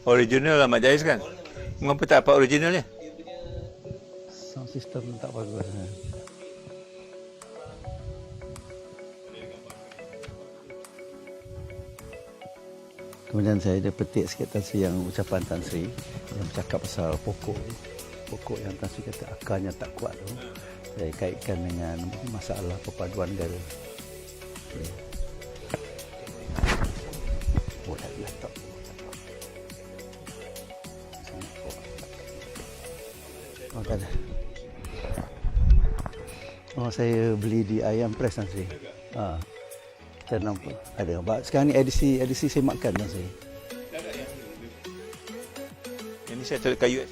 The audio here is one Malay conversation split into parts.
Original lah Mak Jais kan? Mengapa tak apa originalnya? Sound system tak bagus. Kemudian saya ada petik sikit Tan Sri yang ucapan Tan Sri yang bercakap pasal pokok yang Tan Sri kata akarnya tak kuat tu. Saya kaitkan dengan masalah perpaduan negara. Okay. Oh, dah laptop. Oh, tak ada. Oh, saya beli di Ayam Press Tan Sri. Saya nampak ada. Sekarang ni edisi semakkan Tan Sri. Ini saya tulis kayu.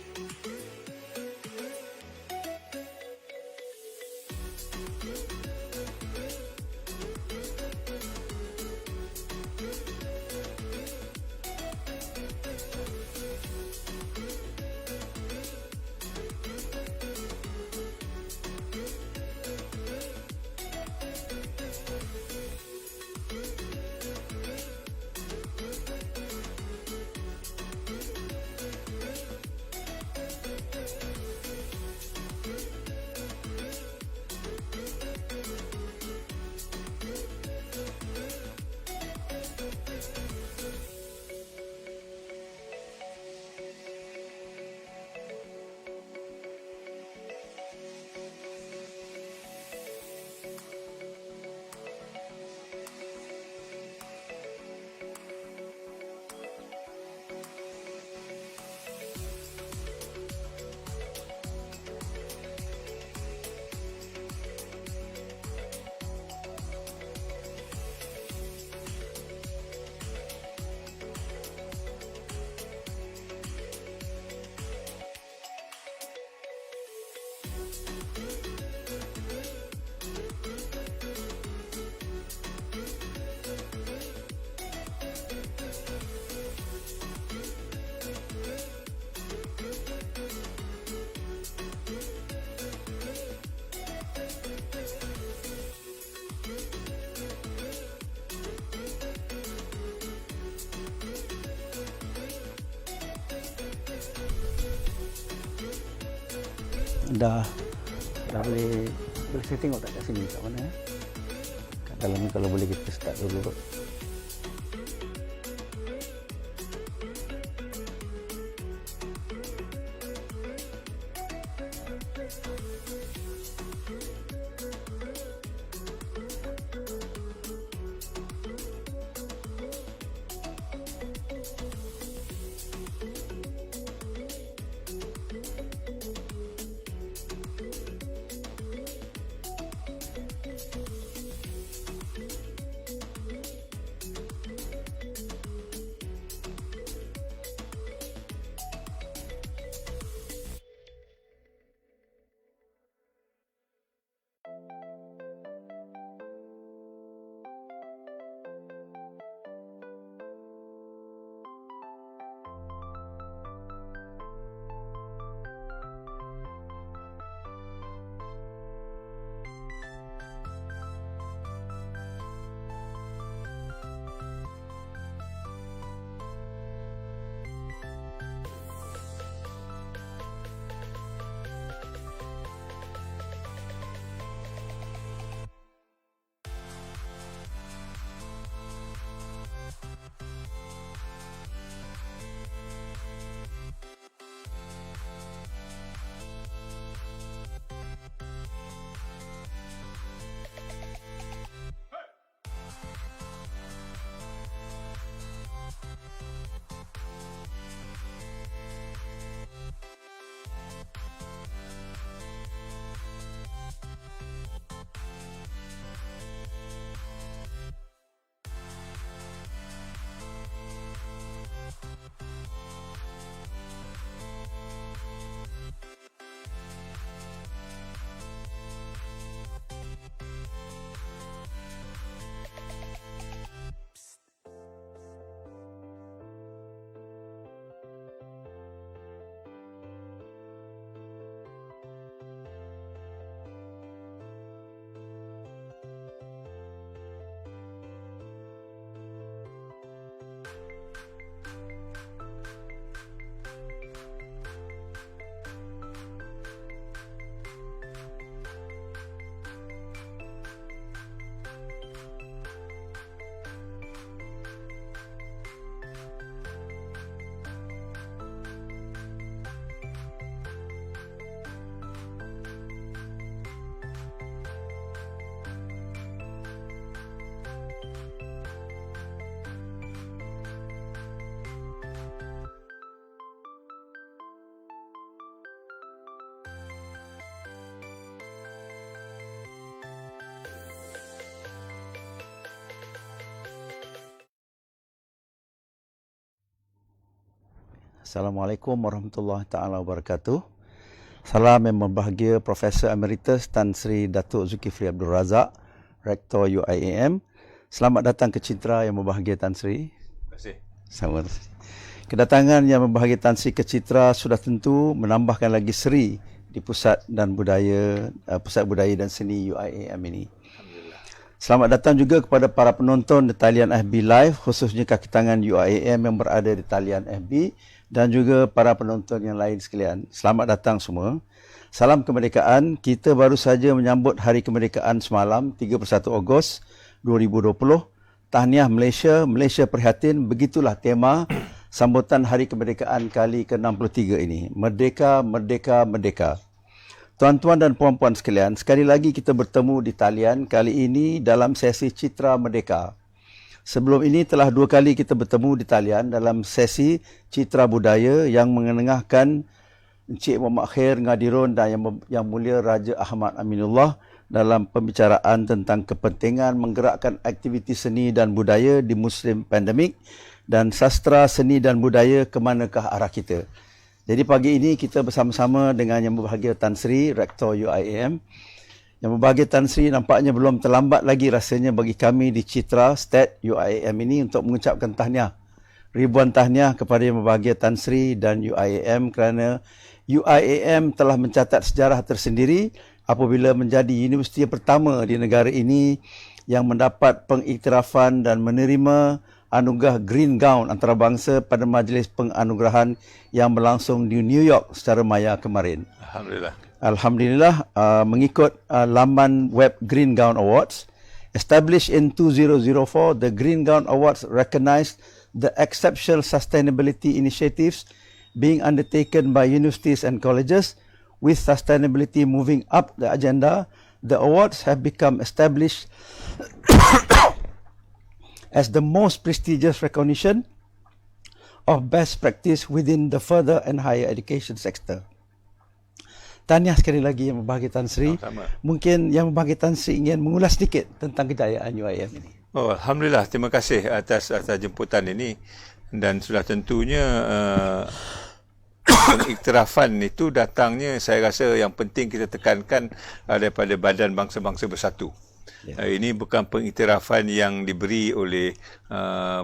Dah boleh saya tengok tak kat sini kat mana kat dalam ni, kalau boleh kita start dulu. Assalamualaikum warahmatullahi taala wabarakatuh. Salam yang berbahagia Profesor Emeritus Tan Sri Datuk Zulkifli Abdul Razak, Rektor UIAM. Selamat datang ke Citra yang berbahagia Tan Sri. Terima kasih. Sama. Kedatangan yang berbahagia Tan Sri ke Citra sudah tentu menambahkan lagi seri di Pusat Budaya dan Seni UIAM ini. Selamat datang juga kepada para penonton di talian FB Live, khususnya kaki tangan UIAM yang berada di talian FB dan juga para penonton yang lain sekalian. Selamat datang semua. Salam kemerdekaan. Kita baru saja menyambut Hari Kemerdekaan semalam, 31 Ogos 2020. Tahniah Malaysia, Malaysia prihatin. Begitulah tema sambutan Hari Kemerdekaan kali ke-63 ini. Merdeka, merdeka, merdeka. Tuan-tuan dan puan-puan sekalian, sekali lagi kita bertemu di talian, kali ini dalam sesi Citra Merdeka. Sebelum ini telah 2 kali kita bertemu di talian dalam sesi Citra Budaya yang mengenengahkan Encik Muhammad Khair Ngadirun dan Yang Mulia Raja Ahmad Aminullah dalam pembicaraan tentang kepentingan menggerakkan aktiviti seni dan budaya di musim pandemik dan sastra seni dan budaya ke manakah arah kita. Jadi pagi ini kita bersama-sama dengan Yang Berbahagia Tan Sri, Rektor UIAM. Yang Berbahagia Tan Sri nampaknya belum terlambat lagi rasanya bagi kami di Citra State UIAM ini untuk mengucapkan tahniah. Ribuan tahniah kepada Yang Berbahagia Tan Sri dan UIAM kerana UIAM telah mencatat sejarah tersendiri apabila menjadi universiti pertama di negara ini yang mendapat pengiktirafan dan menerima anugerah Green Gown antarabangsa pada majlis penganugerahan yang berlangsung di New York secara maya kemarin. Alhamdulillah. Alhamdulillah, mengikut laman web Green Gown Awards, established in 2004, the Green Gown Awards recognized the exceptional sustainability initiatives being undertaken by universities and colleges. With sustainability moving up the agenda, the awards have become established as the most prestigious recognition of best practice within the further and higher education sector. Tahniah sekali lagi Yang Berbahagia Tan Sri. Sama-sama. Mungkin Yang Berbahagia Tan Sri ingin mengulas sedikit tentang kejayaan UIAM ini. Oh, Alhamdulillah, terima kasih atas jemputan ini dan sudah tentunya pengiktirafan itu datangnya saya rasa yang penting kita tekankan daripada Badan Bangsa-Bangsa Bersatu. Ini bukan pengiktirafan yang diberi oleh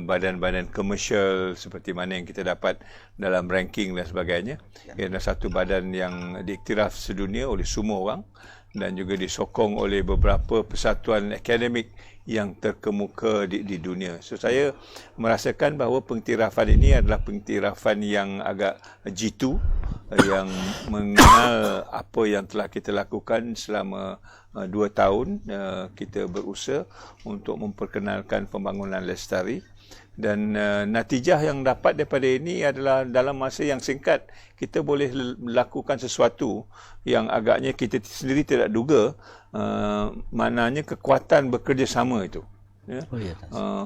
badan-badan komersial seperti mana yang kita dapat dalam ranking dan sebagainya. Ia adalah satu badan yang diiktiraf sedunia oleh semua orang dan juga disokong oleh beberapa persatuan akademik yang terkemuka di dunia. So saya merasakan bahawa pengiktirafan ini adalah pengiktirafan yang agak jitu, yang mengenal apa yang telah kita lakukan selama 2 tahun kita berusaha untuk memperkenalkan pembangunan lestari dan natijah yang dapat daripada ini adalah dalam masa yang singkat kita boleh melakukan sesuatu yang agaknya kita sendiri tidak duga, maknanya kekuatan bekerjasama itu. Ya.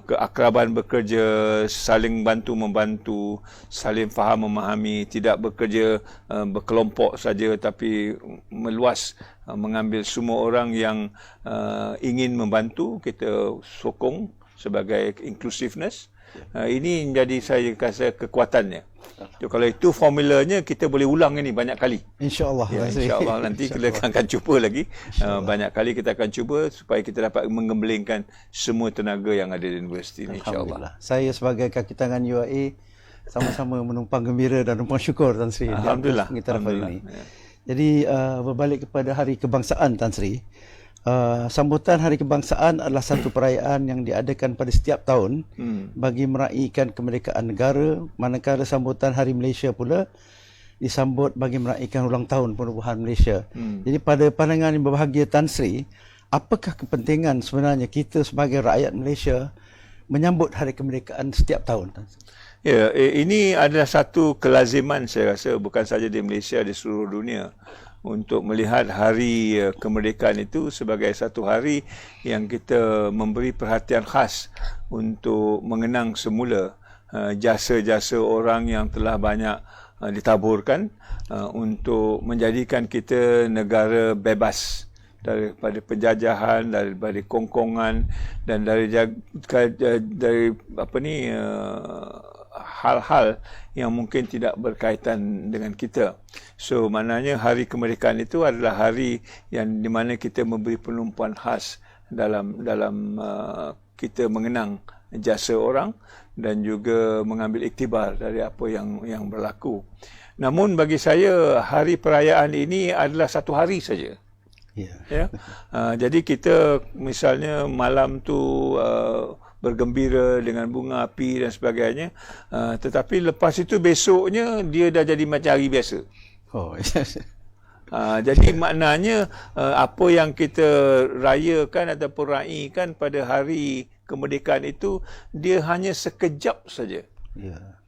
Keakraban bekerja, saling bantu-membantu, saling faham memahami, tidak bekerja berkelompok saja tapi meluas, mengambil semua orang yang ingin membantu, kita sokong sebagai inclusiveness. Ini menjadi saya rasa kekuatannya. So, kalau itu formulanya kita boleh ulang ini banyak kali. InsyaAllah. Ya, InsyaAllah nanti kita akan cuba lagi. Banyak kali kita akan cuba supaya kita dapat menggembelingkan semua tenaga yang ada di universiti ini. InsyaAllah. Saya sebagai kaki tangan UIA sama-sama menumpang gembira dan menumpang syukur Tan Sri. Alhamdulillah. Alhamdulillah. Ini. Ya. Jadi berbalik kepada Hari Kebangsaan Tan Sri. Sambutan Hari Kebangsaan adalah satu perayaan yang diadakan pada setiap tahun bagi meraihkan kemerdekaan negara, manakala sambutan Hari Malaysia pula disambut bagi meraihkan ulang tahun penubuhan Malaysia. Jadi pada pandangan Yang Berbahagia Tan Sri, apakah kepentingan sebenarnya kita sebagai rakyat Malaysia menyambut Hari Kemerdekaan setiap tahun? Ya, ini adalah satu kelaziman saya rasa bukan saja di Malaysia, di seluruh dunia, untuk melihat hari kemerdekaan itu sebagai satu hari yang kita memberi perhatian khas untuk mengenang semula jasa-jasa orang yang telah banyak ditaburkan untuk menjadikan kita negara bebas daripada penjajahan, daripada kongkongan dan dari hal-hal yang mungkin tidak berkaitan dengan kita. So maknanya hari kemerdekaan itu adalah hari yang di mana kita memberi penumpuan khas dalam kita mengenang jasa orang dan juga mengambil iktibar dari apa yang berlaku. Namun bagi saya hari perayaan ini adalah satu hari saja. Ya. Jadi kita misalnya malam tu bergembira dengan bunga api dan sebagainya, tetapi lepas itu besoknya dia dah jadi macam hari biasa. Jadi maknanya apa yang kita rayakan ataupun raikan pada hari kemerdekaan itu dia hanya sekejap saja.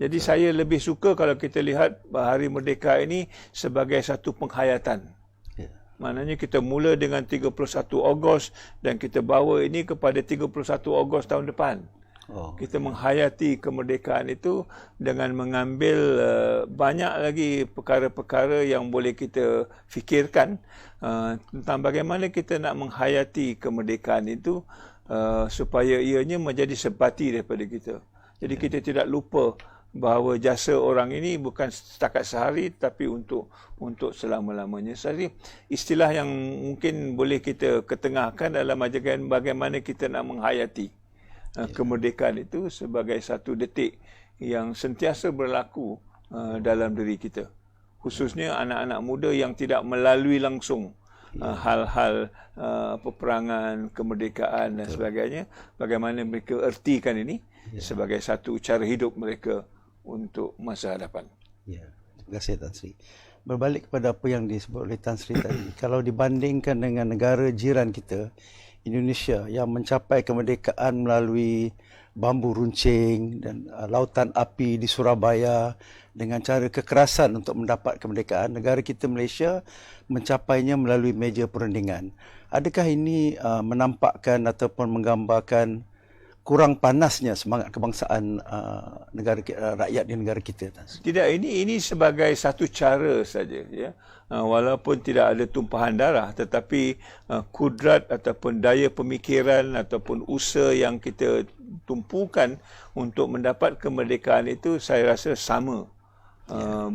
Jadi saya lebih suka kalau kita lihat hari merdeka ini sebagai satu penghayatan. Maknanya kita mula dengan 31 Ogos dan kita bawa ini kepada 31 Ogos tahun depan. Kita menghayati kemerdekaan itu dengan mengambil banyak lagi perkara-perkara yang boleh kita fikirkan tentang bagaimana kita nak menghayati kemerdekaan itu supaya ianya menjadi sebati daripada kita. Jadi kita tidak lupa bahawa jasa orang ini bukan setakat sehari tapi untuk selama-lamanya. Jadi istilah yang mungkin boleh kita ketengahkan dalam bagaimana kita nak menghayati kemerdekaan itu sebagai satu detik yang sentiasa berlaku dalam diri kita. Khususnya anak-anak muda yang tidak melalui langsung hal-hal peperangan, kemerdekaan dan sebagainya, bagaimana mereka ertikan ini sebagai satu cara hidup mereka untuk masa hadapan. Terima kasih Tan Sri. Berbalik kepada apa yang disebut oleh Tan Sri tadi, kalau dibandingkan dengan negara jiran kita, Indonesia yang mencapai kemerdekaan melalui bambu runcing dan lautan api di Surabaya dengan cara kekerasan untuk mendapat kemerdekaan, negara kita Malaysia mencapainya melalui meja perundingan. Adakah ini menampakkan ataupun menggambarkan kurang panasnya semangat kebangsaan rakyat di negara kita? Tidak, ini sebagai satu cara saja, ya. Walaupun tidak ada tumpahan darah, tetapi kudrat ataupun daya pemikiran ataupun usaha yang kita tumpukan untuk mendapat kemerdekaan itu saya rasa sama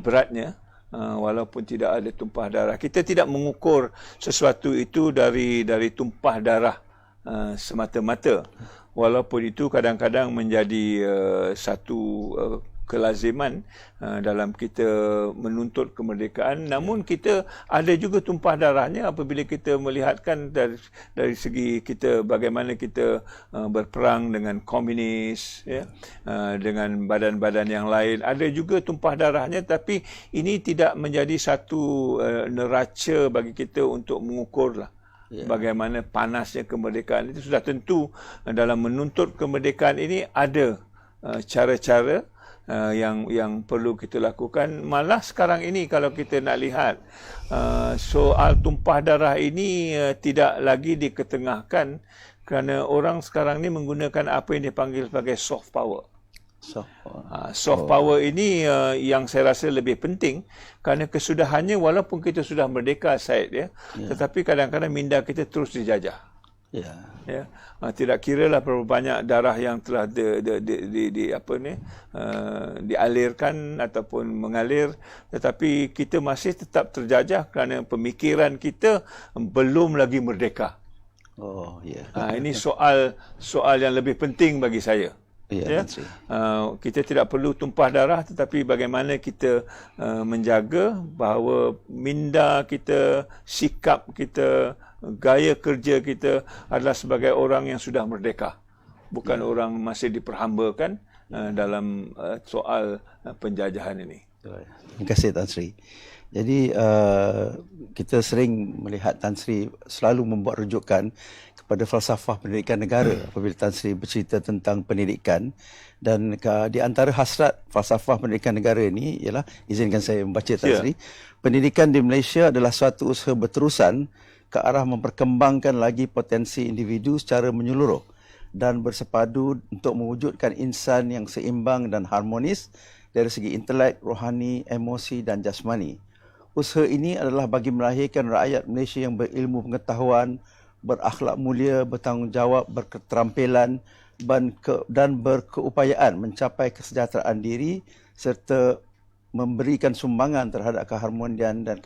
beratnya. Walaupun tidak ada tumpah darah, kita tidak mengukur sesuatu itu dari tumpah darah semata-mata. Walaupun itu kadang-kadang menjadi satu kelaziman dalam kita menuntut kemerdekaan, namun kita ada juga tumpah darahnya apabila kita melihatkan dari segi kita bagaimana kita berperang dengan komunis, ya, dengan badan-badan yang lain. Ada juga tumpah darahnya, tapi ini tidak menjadi satu neraca bagi kita untuk mengukurlah bagaimana panasnya kemerdekaan. Itu sudah tentu dalam menuntut kemerdekaan ini ada cara-cara yang perlu kita lakukan. Malah sekarang ini kalau kita nak lihat soal tumpah darah ini tidak lagi diketengahkan kerana orang sekarang ni menggunakan apa yang dipanggil sebagai soft power. Soft power ini yang saya rasa lebih penting kerana kesudahannya walaupun kita sudah merdeka, Syed, tetapi kadang-kadang minda kita terus dijajah. Tidak kiralah berapa banyak darah yang telah dialirkan ataupun mengalir, tetapi kita masih tetap terjajah kerana pemikiran kita belum lagi merdeka. Ini soal yang lebih penting bagi saya. Kita tidak perlu tumpah darah, tetapi bagaimana kita menjaga bahawa minda kita, sikap kita, gaya kerja kita adalah sebagai orang yang sudah merdeka, bukan orang masih diperhambakan dalam soal penjajahan ini. Terima kasih Tan Sri. Jadi kita sering melihat Tan Sri selalu membuat rujukan kepada falsafah pendidikan negara apabila Tan Sri bercerita tentang pendidikan, dan di antara hasrat falsafah pendidikan negara ini ialah, izinkan saya membaca Tan Sri, pendidikan di Malaysia adalah suatu usaha berterusan ke arah memperkembangkan lagi potensi individu secara menyeluruh dan bersepadu untuk mewujudkan insan yang seimbang dan harmonis dari segi intelek, rohani, emosi dan jasmani. Usaha ini adalah bagi melahirkan rakyat Malaysia yang berilmu pengetahuan, berakhlak mulia, bertanggungjawab, berketerampilan, dan berkeupayaan mencapai kesejahteraan diri serta memberikan sumbangan terhadap keharmonian dan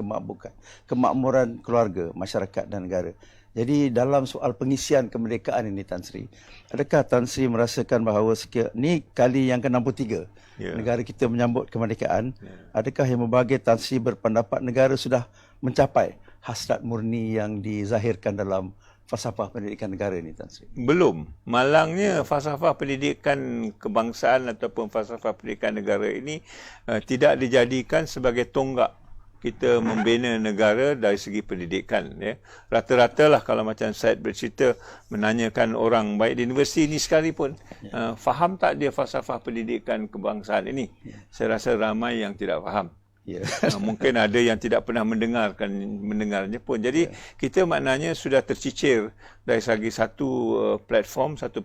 kemakmuran keluarga, masyarakat dan negara. Jadi dalam soal pengisian kemerdekaan ini, Tan Sri, adakah Tan Sri merasakan bahawa ni kali yang ke-63 negara kita menyambut kemerdekaan, adakah yang membagi Tan Sri berpendapat negara sudah mencapai hasrat murni yang dizahirkan dalam falsafah pendidikan negara ini, Tan Sri? Belum. Malangnya falsafah pendidikan kebangsaan ataupun falsafah pendidikan negara ini tidak dijadikan sebagai tonggak kita membina negara dari segi pendidikan. Ya. Rata-rata lah kalau macam Syed bercerita, menanyakan orang baik di universiti ini sekalipun, faham tak dia falsafah pendidikan kebangsaan ini? Saya rasa ramai yang tidak faham. Mungkin ada yang tidak pernah mendengarnya pun. Jadi kita maknanya sudah tercicir dari segi satu platform, satu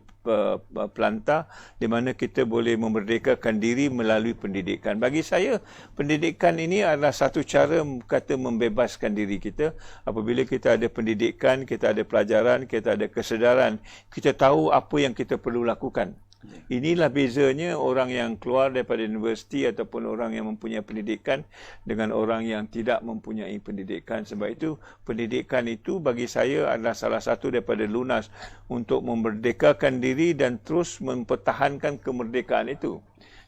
pelantar di mana kita boleh memerdekakan diri melalui pendidikan. Bagi saya, pendidikan ini adalah satu cara kata membebaskan diri kita. Apabila kita ada pendidikan, kita ada pelajaran, kita ada kesedaran, kita tahu apa yang kita perlu lakukan. Inilah bezanya orang yang keluar daripada universiti ataupun orang yang mempunyai pendidikan dengan orang yang tidak mempunyai pendidikan. Sebab itu, pendidikan itu bagi saya adalah salah satu daripada lunas untuk memerdekakan diri dan terus mempertahankan kemerdekaan itu.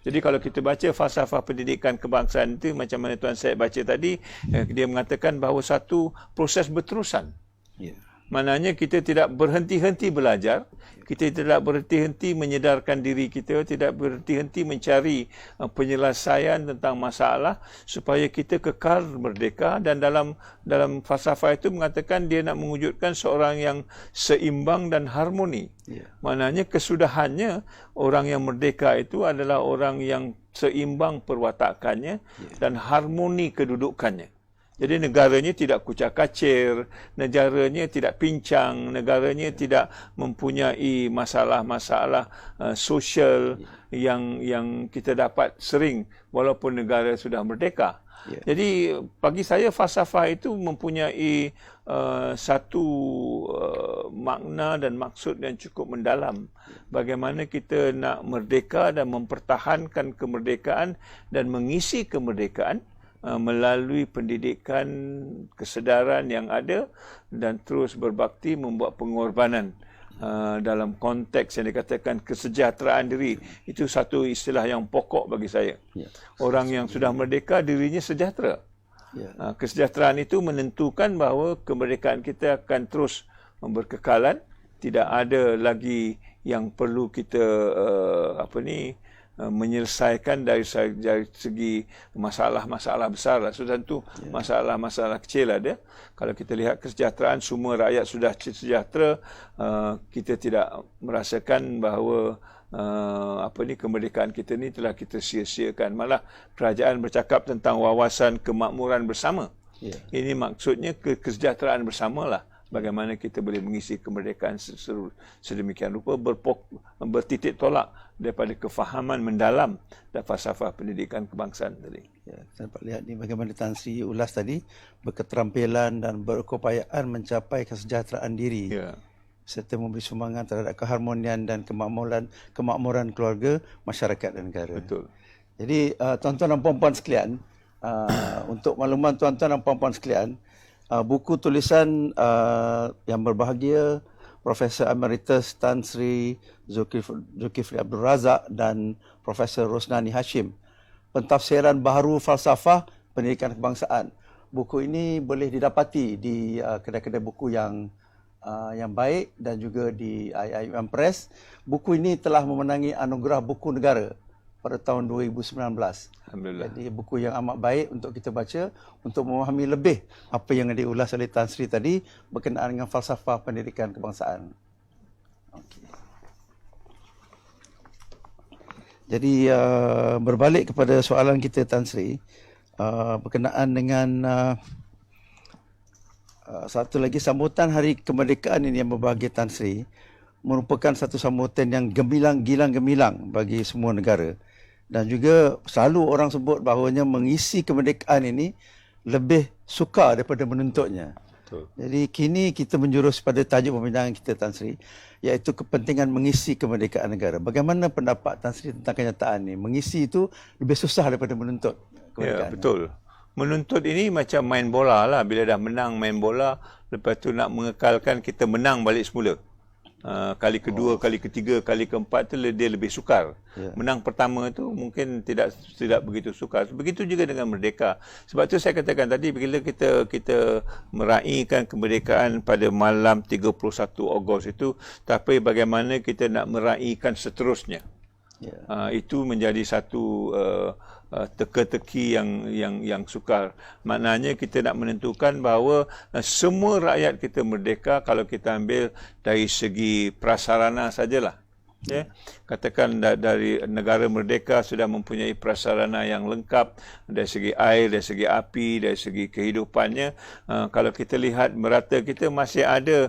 Jadi kalau kita baca falsafah pendidikan kebangsaan itu, macam mana Tuan Syed baca tadi, dia mengatakan bahawa satu proses berterusan. Maknanya kita tidak berhenti-henti belajar, kita tidak berhenti-henti menyedarkan diri kita, tidak berhenti-henti mencari penyelesaian tentang masalah supaya kita kekal merdeka. Dan dalam falsafah itu mengatakan dia nak mewujudkan seorang yang seimbang dan harmoni. Maknanya kesudahannya orang yang merdeka itu adalah orang yang seimbang perwatakannya dan harmoni kedudukannya. Jadi negaranya tidak kucak-kacir, negaranya tidak pincang, negaranya tidak mempunyai masalah-masalah sosial yang kita dapat sering walaupun negara sudah merdeka. Jadi bagi saya falsafah itu mempunyai satu makna dan maksud yang cukup mendalam. Bagaimana kita nak merdeka dan mempertahankan kemerdekaan dan mengisi kemerdekaan melalui pendidikan, kesedaran yang ada dan terus berbakti membuat pengorbanan dalam konteks yang dikatakan kesejahteraan diri. Itu satu istilah yang pokok bagi saya. Orang yang sudah merdeka dirinya sejahtera. Kesejahteraan itu menentukan bahawa kemerdekaan kita akan terus berkekalan. Tidak ada lagi yang perlu kita menyelesaikan dari segi masalah-masalah besar lah. So, tentu masalah-masalah kecil ada. Kalau kita lihat kesejahteraan, semua rakyat sudah sejahtera, kita tidak merasakan bahawa kemerdekaan kita ni telah kita sia-siakan. Malah kerajaan bercakap tentang wawasan kemakmuran bersama. Ini maksudnya kesejahteraan bersamalah. Bagaimana kita boleh mengisi kemerdekaan sedemikian rupa, bertitik tolak daripada kefahaman mendalam dan falsafah pendidikan kebangsaan tadi. Saya dapat lihat ni bagaimana Tan Sri ulas tadi, berketerampilan dan berkeupayaan mencapai kesejahteraan diri serta memberi sumbangan terhadap keharmonian dan kemakmuran keluarga, masyarakat dan negara. Betul. Jadi tuan-tuan dan puan-puan sekalian, untuk makluman tuan-tuan dan puan-puan sekalian, buku tulisan yang berbahagia Profesor Emeritus Tan Sri Zulkifli Abdul Razak dan Profesor Rosnani Hashim, Pentafsiran Baharu Falsafah Pendidikan Kebangsaan. Buku ini boleh didapati di kedai-kedai buku yang baik dan juga di IIM Press. Buku ini telah memenangi anugerah buku negara pada tahun 2019. Alhamdulillah. Jadi buku yang amat baik untuk kita baca untuk memahami lebih apa yang diulas oleh Tan Sri tadi berkenaan dengan falsafah pendidikan kebangsaan. Okay. Jadi berbalik kepada soalan kita Tan Sri, berkenaan dengan satu lagi sambutan Hari Kemerdekaan ini yang berbahagia Tan Sri merupakan satu sambutan yang gilang-gemilang bagi semua negara. Dan juga selalu orang sebut bahawanya mengisi kemerdekaan ini lebih sukar daripada menuntutnya. Betul. Jadi kini kita menjurus pada tajuk pembincangan kita, Tan Sri, iaitu kepentingan mengisi kemerdekaan negara. Bagaimana pendapat Tan Sri tentang kenyataan ini? Mengisi itu lebih susah daripada menuntut kemerdekaan. Ya, betul. Menuntut ini macam main bola lah. Bila dah menang main bola, lepas tu nak mengekalkan kita menang balik semula. Kali kedua, kali ketiga, kali keempat tu dia lebih sukar. Menang pertama tu mungkin tidak begitu sukar. Begitu juga dengan merdeka. Sebab tu saya katakan tadi, bila kita meraihkan kemerdekaan pada malam 31 Ogos itu, tapi bagaimana kita nak meraihkan seterusnya. Itu menjadi satu teka-teki yang sukar. Maknanya kita nak menentukan bahawa semua rakyat kita merdeka kalau kita ambil dari segi prasarana sajalah. Ya, katakan dari negara merdeka sudah mempunyai prasarana yang lengkap dari segi air, dari segi api, dari segi kehidupannya. Kalau kita lihat merata, kita masih ada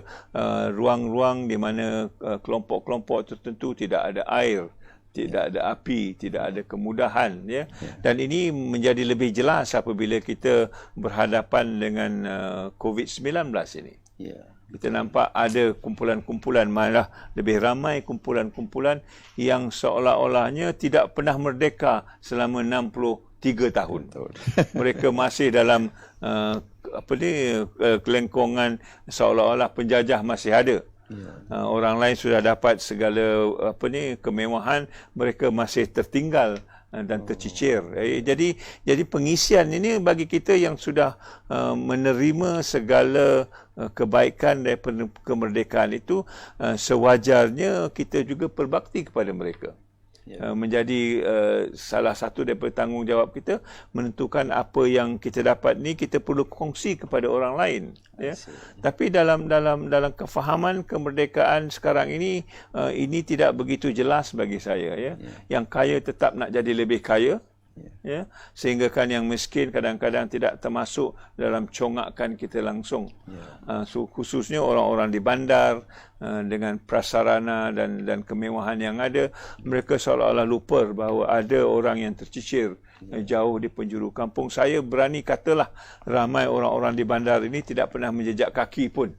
ruang-ruang di mana kelompok-kelompok tertentu tidak ada air, tidak ada api, tidak ada kemudahan, ya. Dan ini menjadi lebih jelas apabila kita berhadapan dengan COVID-19 ini. Kita nampak ada kumpulan-kumpulan, malah lebih ramai kumpulan-kumpulan yang seolah-olahnya tidak pernah merdeka selama 63 tahun. Mereka masih dalam kelengkongan seolah-olah penjajah masih ada. Orang lain sudah dapat segala kemewahan, mereka masih tertinggal dan tercicir. Jadi pengisian ini bagi kita yang sudah menerima segala kebaikan daripada kemerdekaan itu, sewajarnya kita juga berbakti kepada mereka. Menjadi salah satu daripada tanggungjawab kita menentukan apa yang kita dapat ni kita perlu kongsi kepada orang lain, ya. Tapi dalam kefahaman kemerdekaan sekarang ini tidak begitu jelas bagi saya, ya. Yang kaya tetap nak jadi lebih kaya, ya, sehingga kan yang miskin kadang-kadang tidak termasuk dalam congakan kita langsung. So, khususnya orang-orang di bandar dengan prasarana dan kemewahan yang ada, mereka seolah-olah lupa bahawa ada orang yang tercicir jauh di penjuru kampung. Saya berani katalah ramai orang-orang di bandar ini tidak pernah menjejak kaki pun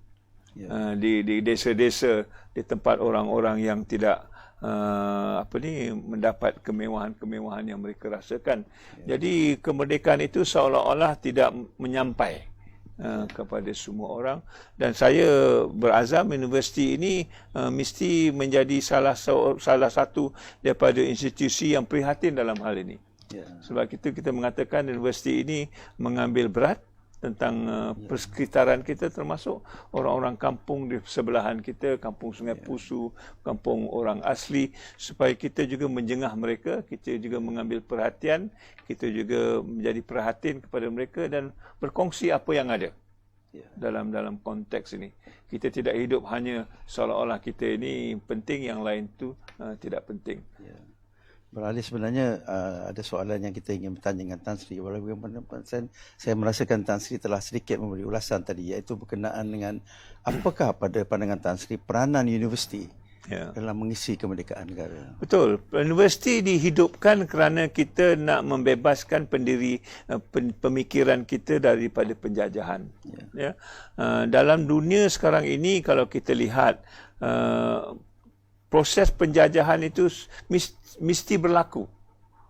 di desa-desa, di tempat orang-orang yang tidak mendapat kemewahan-kemewahan yang mereka rasakan. Jadi kemerdekaan itu seolah-olah tidak menyampai kepada semua orang, dan saya berazam universiti ini mesti menjadi salah satu daripada institusi yang prihatin dalam hal ini. Sebab kita mengatakan universiti ini mengambil berat tentang persekitaran kita, termasuk orang-orang kampung di sebelahan kita, kampung Sungai Pusu, kampung orang asli, supaya kita juga menjengah mereka, kita juga mengambil perhatian, kita juga menjadi perhatian kepada mereka dan berkongsi apa yang ada dalam konteks ini. Kita tidak hidup hanya seolah-olah kita ini penting, yang lain tu tidak penting. Beralih sebenarnya ada soalan yang kita ingin bertanya dengan Tan Sri. Walaupun saya merasakan Tan Sri telah sedikit memberi ulasan tadi, iaitu berkenaan dengan apakah pada pandangan Tan Sri peranan universiti dalam mengisi kemerdekaan negara. Betul. Universiti dihidupkan kerana kita nak membebaskan pemikiran kita daripada penjajahan. Dalam dunia sekarang ini, kalau kita lihat proses penjajahan itu mesti berlaku,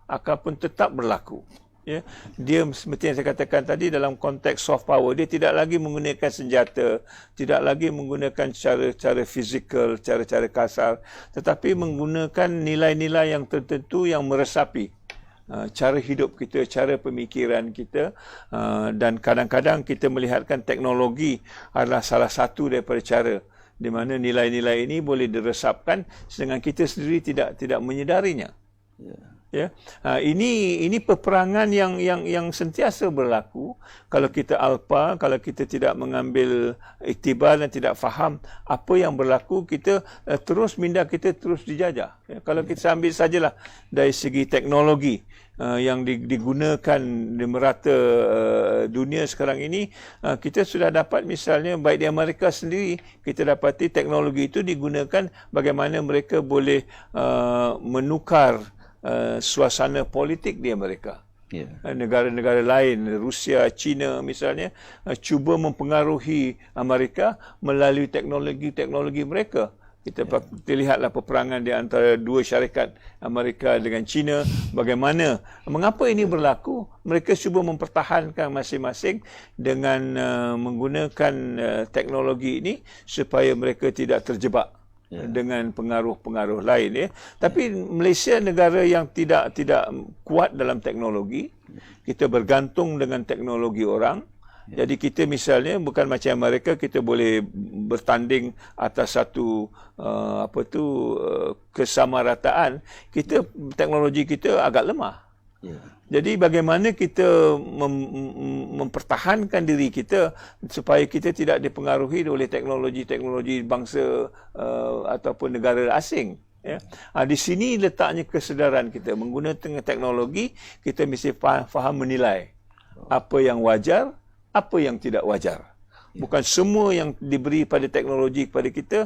akan tetap berlaku. Ya, dia seperti yang saya katakan tadi, dalam konteks soft power, dia tidak lagi menggunakan senjata, tidak lagi menggunakan cara fizikal, cara-cara kasar, tetapi menggunakan nilai-nilai yang tertentu yang meresapi cara hidup kita, cara pemikiran kita, dan kadang-kadang kita melihatkan teknologi adalah salah satu daripada cara di mana nilai-nilai ini boleh diresapkan sedangkan kita sendiri tidak menyedarinya. Ya, ini peperangan yang sentiasa berlaku. Kalau kita alpa, kalau kita tidak mengambil iktibar dan tidak faham apa yang berlaku, kita terus minda kita terus dijajah. Ya, kalau kita ambil sajalah dari segi teknologi yang digunakan di merata dunia sekarang ini, kita sudah dapat misalnya baik di Amerika sendiri, kita dapati teknologi itu digunakan bagaimana mereka boleh menukar suasana politik di Amerika. Negara-negara lain, Rusia, China misalnya, cuba mempengaruhi Amerika melalui teknologi-teknologi mereka. Kita lihatlah peperangan di antara dua syarikat Amerika dengan China. Bagaimana, mengapa ini berlaku? Mereka cuba mempertahankan masing-masing dengan menggunakan teknologi ini supaya mereka tidak terjebak dengan pengaruh-pengaruh lain. Tapi Malaysia negara yang tidak kuat dalam teknologi. Kita bergantung dengan teknologi orang. Jadi kita misalnya bukan macam mereka, kita boleh bertanding atas satu kesamarataan. Teknologi kita agak lemah. Jadi bagaimana kita mempertahankan diri kita supaya kita tidak dipengaruhi oleh teknologi-teknologi bangsa ataupun negara asing. Di sini letaknya kesedaran kita. Menggunakan teknologi, kita mesti faham menilai apa yang wajar, apa yang tidak wajar. Bukan semua yang diberi pada teknologi kepada kita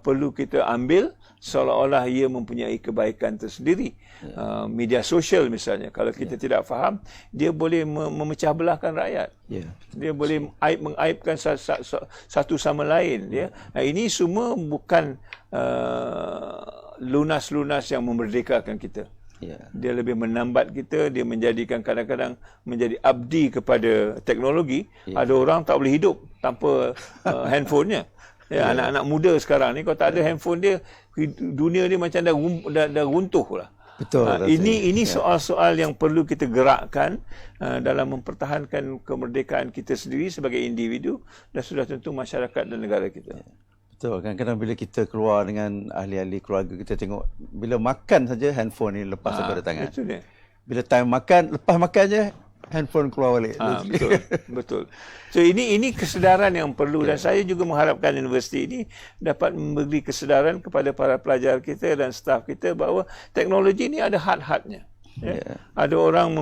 perlu kita ambil seolah-olah ia mempunyai kebaikan tersendiri. Media sosial misalnya, kalau kita tidak faham, dia boleh memecah belahkan rakyat. Dia boleh mengaibkan satu sama lain. Ini semua bukan lunas-lunas yang memerdekakan kita. Dia lebih menambat kita, dia menjadikan kadang-kadang menjadi abdi kepada teknologi. Ada orang tak boleh hidup tanpa handphonenya. Anak-anak muda sekarang ni, kalau tak ada handphone dia, dunia dia macam dah runtuh lah. Betul. Ini soal-soal yang perlu kita gerakkan dalam mempertahankan kemerdekaan kita sendiri sebagai individu dan sudah tentu masyarakat dan negara kita. Betul, kadang-kadang bila kita keluar dengan ahli-ahli keluarga, kita tengok bila makan saja handphone ni lepas daripada tangan. Betul dia. Bila time makan, lepas makan je handphone keluar balik. Betul. So ini kesedaran yang perlu dan saya juga mengharapkan universiti ini dapat memberi kesedaran kepada para pelajar kita dan staf kita bahawa teknologi ini ada had-hadnya. Ada orang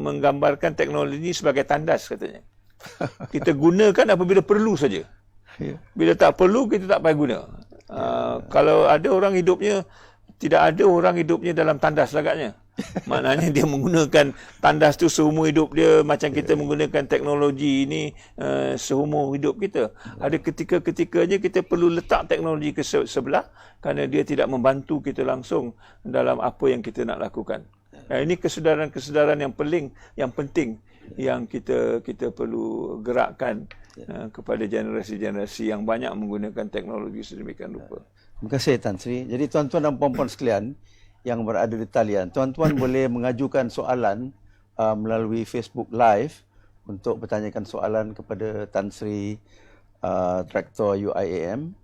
menggambarkan teknologi ini sebagai tandas katanya. Kita gunakan apabila perlu saja. Bila tak perlu, kita tak payah guna. Kalau ada orang hidupnya, tidak ada orang hidupnya dalam tandas agaknya. Maknanya dia menggunakan tandas tu seumur hidup dia, macam kita menggunakan teknologi ini seumur hidup kita. Ada ketika-ketikanya kita perlu letak teknologi ke sebelah kerana dia tidak membantu kita langsung dalam apa yang kita nak lakukan. Ini kesedaran-kesedaran yang penting yang kita perlu gerakkan kepada generasi-generasi yang banyak menggunakan teknologi sedemikian rupa. Terima kasih Tan Sri. Jadi tuan-tuan dan puan-puan sekalian yang berada di talian, tuan-tuan boleh mengajukan soalan melalui Facebook Live untuk bertanyakan soalan kepada Tan Sri Direktor UIAM.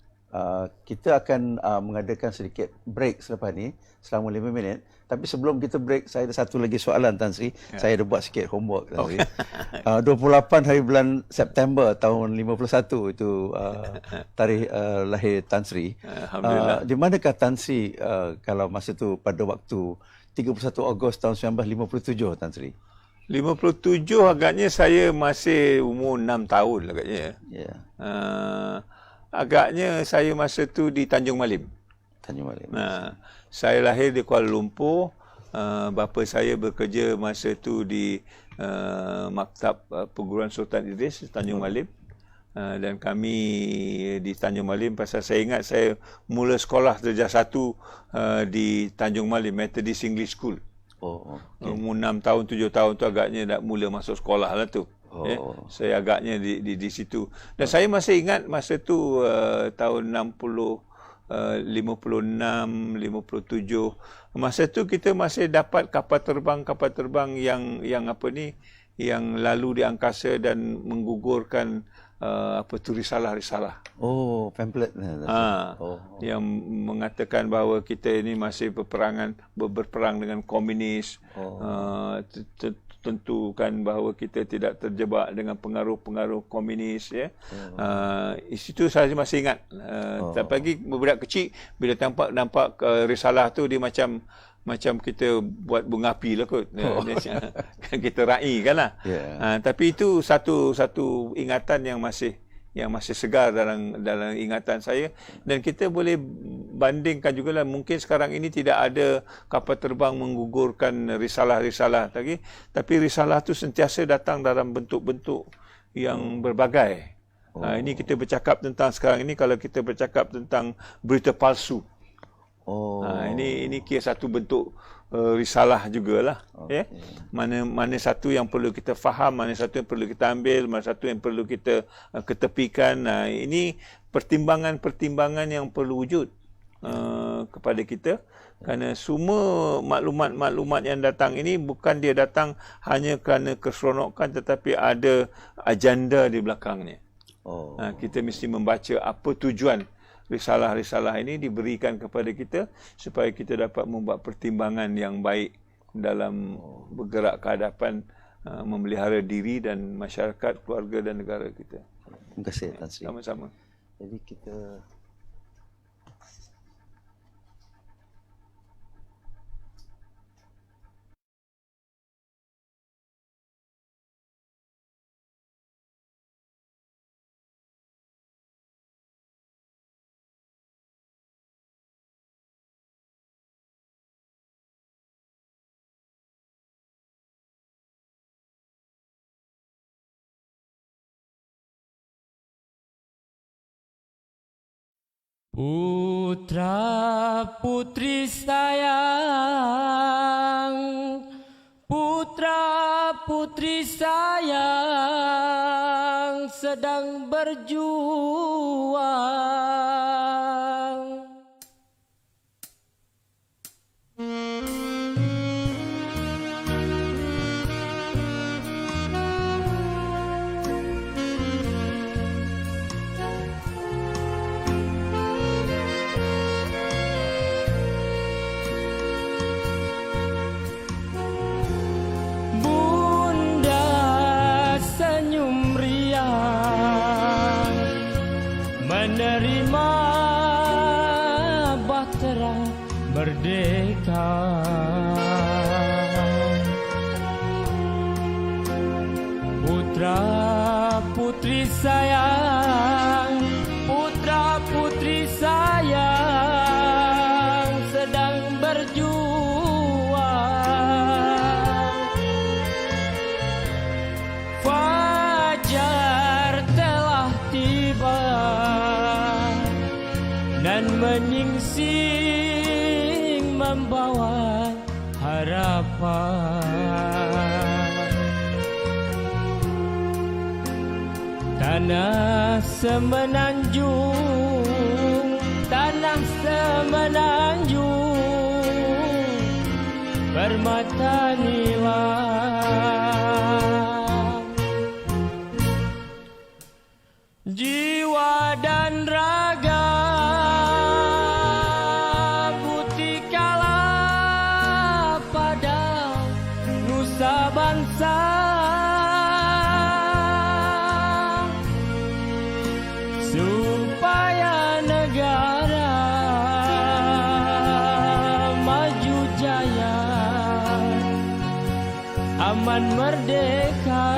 Kita akan mengadakan sedikit break selepas ni selama 5 minit. Tapi sebelum kita break, saya ada satu lagi soalan Tan Sri. Saya ada buat sikit homework Tan Sri. 28 hari bulan September tahun 51 itu tarikh lahir Tan Sri. Alhamdulillah. Di manakah Tan Sri kalau masa tu pada waktu 31 Ogos tahun 1957 Tan Sri? 57 agaknya saya masih umur 6 tahun agaknya. Agaknya saya masa tu di Tanjung Malim. Saya lahir di Kuala Lumpur. Bapa saya bekerja masa tu di Maktab Perguruan Sultan Idris Tanjung Malim. Dan kami di Tanjung Malim, pasal saya ingat saya mula sekolah darjah 1 di Tanjung Malim, Methodist English School. Umur 6 tahun, 7 tahun tu agaknya dah mula masuk sekolah lah tu. Saya agaknya di situ. Dan saya masih ingat masa tu tahun 60, 56, 57. Masa tu kita masih dapat kapal terbang yang lalu di angkasa dan menggugurkan tu risalah-risalah. Pamphlet. Yang mengatakan bahawa kita ini masih berperang dengan komunis. Tentukan bahawa kita tidak terjebak dengan pengaruh-pengaruh komunis. Itu saya masih ingat. Tapi budak kecil bila nampak risalah tu, dia macam kita buat bunga api lah kot. Kita raih kan lah. Tapi itu satu ingatan yang masih segar dalam ingatan saya, dan kita boleh bandingkan jugalah, mungkin sekarang ini tidak ada kapal terbang menggugurkan risalah-risalah lagi, tapi risalah tu sentiasa datang dalam bentuk-bentuk yang berbagai. Ini kita bercakap tentang sekarang ini, kalau kita bercakap tentang berita palsu. Ini kira satu bentuk risalah jugalah. Mana satu yang perlu kita faham, mana satu yang perlu kita ambil, mana satu yang perlu kita ketepikan. Ini pertimbangan-pertimbangan yang perlu wujud kepada kita, kerana semua maklumat-maklumat yang datang ini bukan dia datang hanya kerana keseronokan, tetapi ada agenda di belakangnya. Kita mesti membaca apa tujuan risalah-risalah ini diberikan kepada kita, supaya kita dapat membuat pertimbangan yang baik dalam bergerak ke hadapan memelihara diri dan masyarakat, keluarga dan negara kita. Terima kasih Tan Sri. Sama-sama. Jadi kita Putra putri sayang, putra putri sayang sedang berjuang. Menerima bahtera merdeka, putra putri sayang, putra putri sayang sedang berjuang. Fajar telah tiba dan menyingsing membawa harapan. Tanah semenanjung, tanah semenanjung, permata nilam, jiwa dan raga buktikanlah pada nusa bangsa, supaya negara maju jaya, aman merdeka.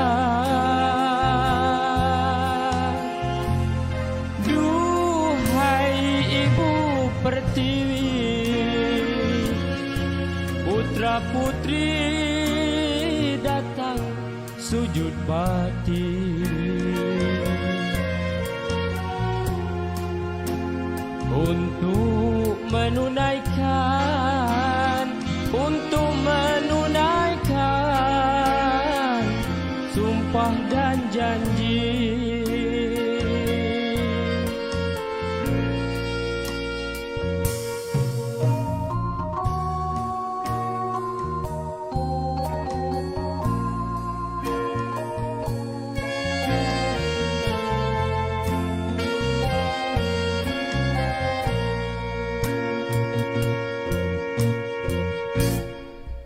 Duhai Ibu Pertiwi, putra putri datang sujud bakti, untuk menunaikan sumpah dan janji.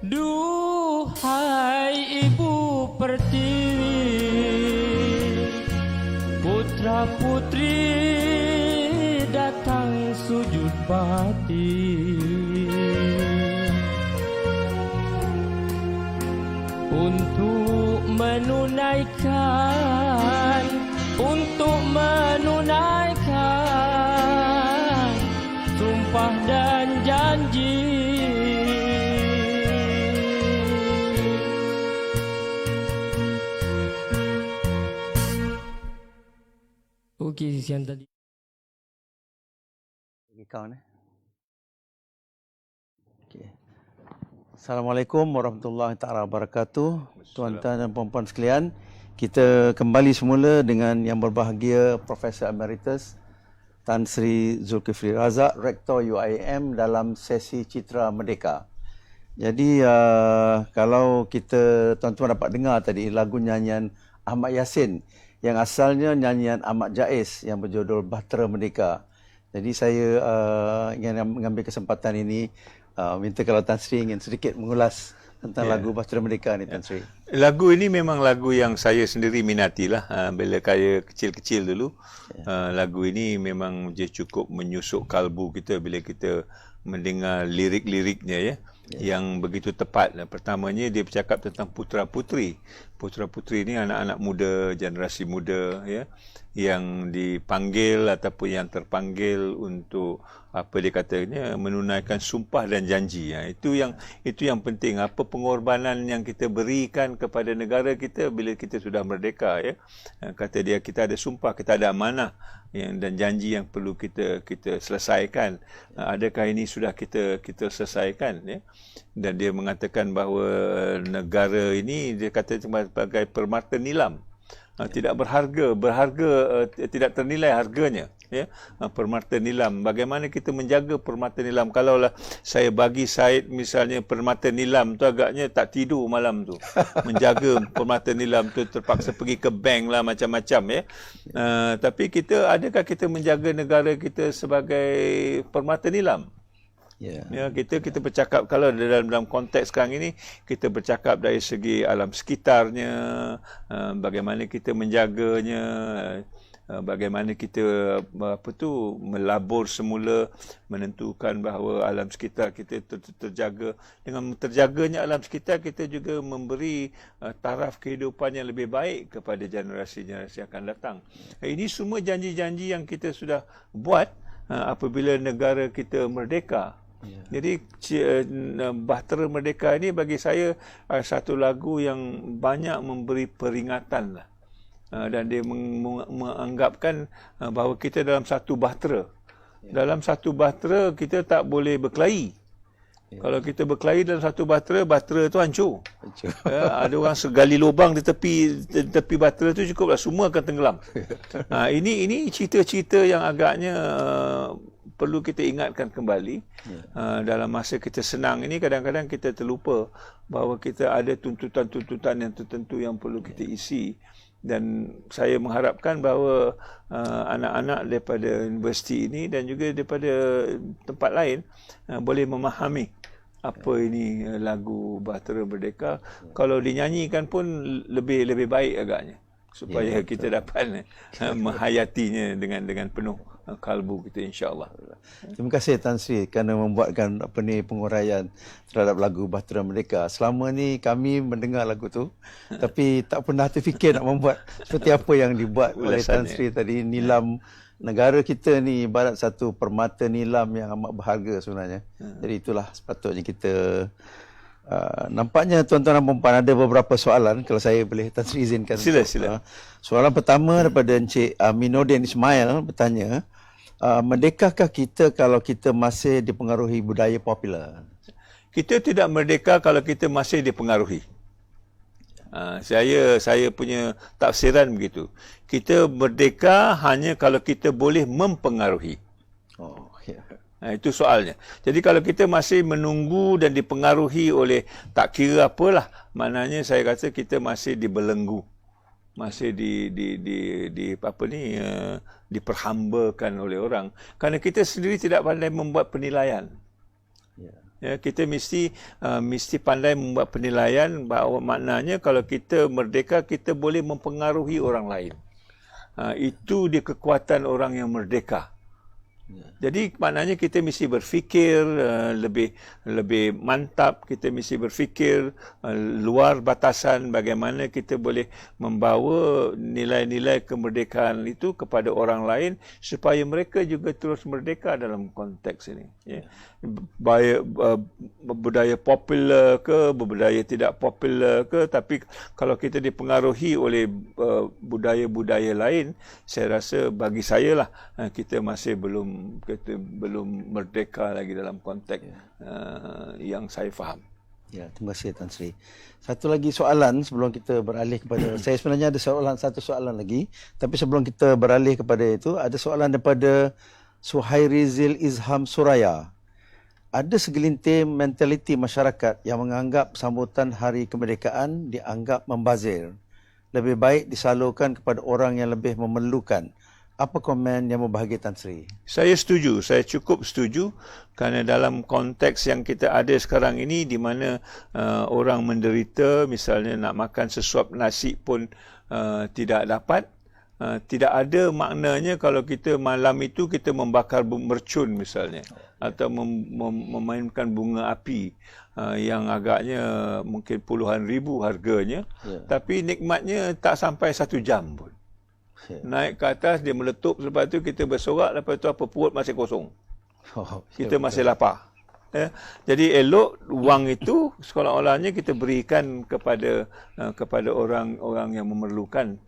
Duhai Ibu Pertiwi, putra putri datang sujud bakti, untuk menunaikan sumpah okey yang tadi. Bagi kau ni. Okay. Assalamualaikum warahmatullahi taala wabarakatuh. Tuan-tuan dan puan-puan sekalian, kita kembali semula dengan yang berbahagia Profesor Emeritus Tan Sri Zulkifli Razak, Rektor UIM dalam sesi Citra Merdeka. Jadi kalau kita tuan-tuan dapat dengar tadi lagu nyanyian Ahmad Yassin yang asalnya nyanyian Ahmad Jais yang berjudul Bahtera Merdeka. Jadi saya ingin mengambil kesempatan ini minta kalau Tan Sri ingin sedikit mengulas tentang lagu Bahtera Merdeka ni, Tan Sri. Lagu ini memang lagu yang saya sendiri minatilah. Bila saya kecil-kecil dulu, lagu ini memang dia cukup menyusuk kalbu kita bila kita mendengar lirik-liriknya, ya. Yang begitu tepat. Pertamanya dia bercakap tentang putera-puteri. Putera-puteri ni anak-anak muda, generasi muda, ya, yang dipanggil ataupun yang terpanggil untuk apa dia katanya menunaikan sumpah dan janji. Itu yang penting. Apa pengorbanan yang kita berikan kepada negara kita bila kita sudah merdeka, ya. Kata dia kita ada sumpah, kita ada amanah dan janji yang perlu kita selesaikan. Adakah ini sudah kita selesaikan, ya? Dan dia mengatakan bahawa negara ini dia kata sebagai permata nilam. Tidak berharga, tidak ternilai harganya, ya. Permata nilam. Bagaimana kita menjaga permata nilam? Kalaulah saya bagi Said misalnya permata nilam tu, agaknya tak tidur malam tu. Menjaga permata nilam tu, terpaksa pergi ke bank lah macam-macam, ya. Tapi adakah kita menjaga negara kita sebagai permata nilam? Ya, kita bercakap kalau dalam konteks sekarang ini kita bercakap dari segi alam sekitarnya, bagaimana kita menjaganya, bagaimana kita melabur semula, menentukan bahawa alam sekitar kita terjaga. Dengan terjaganya alam sekitar, kita juga memberi taraf kehidupan yang lebih baik kepada generasi-generasi yang akan datang. Ini semua janji-janji yang kita sudah buat apabila negara kita merdeka. Jadi Bahtera Merdeka ini bagi saya satu lagu yang banyak memberi peringatan lah. Dan dia menganggapkan bahawa kita dalam satu bahtera. Dalam satu bahtera kita tak boleh berkelahi. Kalau kita berkelahi dalam satu bahtera tu hancur. Ada orang segali lubang di tepi bahtera tu cukuplah, semua akan tenggelam. Ini cerita-cerita yang agaknya perlu kita ingatkan kembali. Dalam masa kita senang ini, kadang-kadang kita terlupa bahawa kita ada tuntutan-tuntutan yang tertentu yang perlu kita isi. Dan saya mengharapkan bahawa anak-anak daripada universiti ini dan juga daripada tempat lain boleh memahami apa ini lagu Bahtera Merdeka. Kalau dinyanyikan pun lebih baik agaknya, supaya kita dapat menghayatinya dengan penuh kalbu kita, insya-Allah. Terima kasih Tan Sri kerana membuatkan penguraian terhadap lagu Bahtera Merdeka. Selama ni kami mendengar lagu tu tapi tak pernah terfikir nak membuat seperti apa yang dibuat oleh Tan Sri tadi. Nilam negara kita ni ibarat satu permata nilam yang amat berharga sebenarnya. Jadi itulah sepatutnya kita nampaknya tuan-tuan dan puan ada beberapa soalan, kalau saya boleh Tan Sri izinkan. Sila. Soalan pertama daripada Encik Aminuddin Ismail bertanya, merdekakah kita kalau kita masih dipengaruhi budaya popular? Kita tidak merdeka kalau kita masih dipengaruhi. Saya punya tafsiran begitu. Kita merdeka hanya kalau kita boleh mempengaruhi. Itu soalnya. Jadi kalau kita masih menunggu dan dipengaruhi oleh tak kira apalah, maknanya saya rasa kita masih dibelenggu. Masih diperhambakan oleh orang. Kerana kita sendiri tidak pandai membuat penilaian. Ya, kita mesti pandai membuat penilaian bahawa maknanya kalau kita merdeka, kita boleh mempengaruhi orang lain. Itu dia kekuatan orang yang merdeka. Jadi maknanya kita mesti berfikir lebih mantap, kita mesti berfikir luar batasan bagaimana kita boleh membawa nilai-nilai kemerdekaan itu kepada orang lain supaya mereka juga terus merdeka dalam konteks ini. Ya. Budaya popular ke, budaya tidak popular ke, tapi kalau kita dipengaruhi oleh budaya-budaya lain, saya rasa bagi saya lah kita masih belum merdeka lagi dalam konteks yang saya faham. Ya, terima kasih Tan Sri. Satu lagi soalan sebelum kita beralih kepada saya sebenarnya ada satu soalan lagi, tapi sebelum kita beralih kepada itu ada soalan daripada Suhairizil Izham Suraya. Ada segelintir mentaliti masyarakat yang menganggap sambutan Hari Kemerdekaan dianggap membazir. Lebih baik disalurkan kepada orang yang lebih memerlukan. Apa komen yang membahagia Tan Sri? Saya setuju, saya cukup setuju kerana dalam konteks yang kita ada sekarang ini di mana orang menderita, misalnya nak makan sesuap nasi pun tidak dapat. Tidak ada maknanya kalau kita malam itu kita membakar mercun misalnya atau memainkan bunga api yang agaknya mungkin puluhan ribu harganya, tapi nikmatnya tak sampai 1 jam pun. Naik ke atas, dia meletup, lepas tu kita bersorak, lepas tu apa, perut masih kosong. Kita masih lapar. Ya. Jadi elok wang itu seolah-olahnya kita berikan kepada orang-orang yang memerlukan.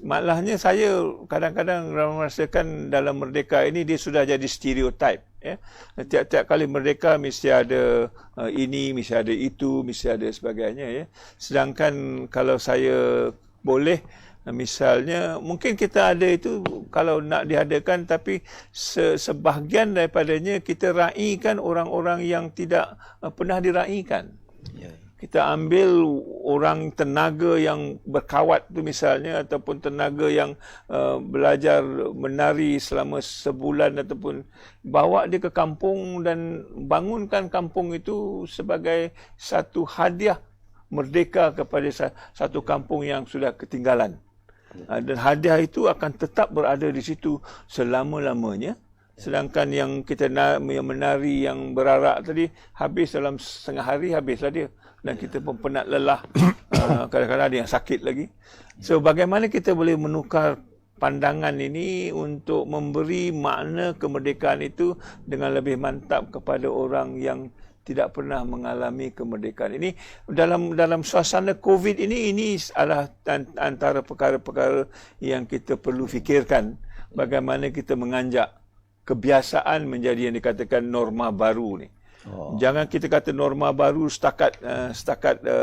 Malahnya saya kadang-kadang merasakan dalam merdeka ini dia sudah jadi stereotip. Ya. Tiap-tiap kali merdeka mesti ada ini, mesti ada itu, mesti ada sebagainya. Ya. Sedangkan kalau saya boleh, misalnya mungkin kita ada itu kalau nak diadakan, tapi sebahagian daripadanya kita raikan orang-orang yang tidak pernah diraikan. Kita ambil orang tenaga yang berkawat tu misalnya, ataupun tenaga yang belajar menari selama sebulan, ataupun bawa dia ke kampung dan bangunkan kampung itu sebagai satu hadiah merdeka kepada satu kampung yang sudah ketinggalan. Dan hadiah itu akan tetap berada di situ selama-lamanya. Sedangkan yang kita yang menari, yang berarak tadi, habis dalam setengah hari, habislah dia. Dan kita pun penat, lelah. Kadang-kadang ada yang sakit lagi. So, bagaimana kita boleh menukar pandangan ini untuk memberi makna kemerdekaan itu dengan lebih mantap kepada orang yang tidak pernah mengalami kemerdekaan ini. Dalam suasana COVID ini adalah antara perkara-perkara yang kita perlu fikirkan. Bagaimana kita menganjak kebiasaan menjadi yang dikatakan norma baru ni. Jangan kita kata norma baru setakat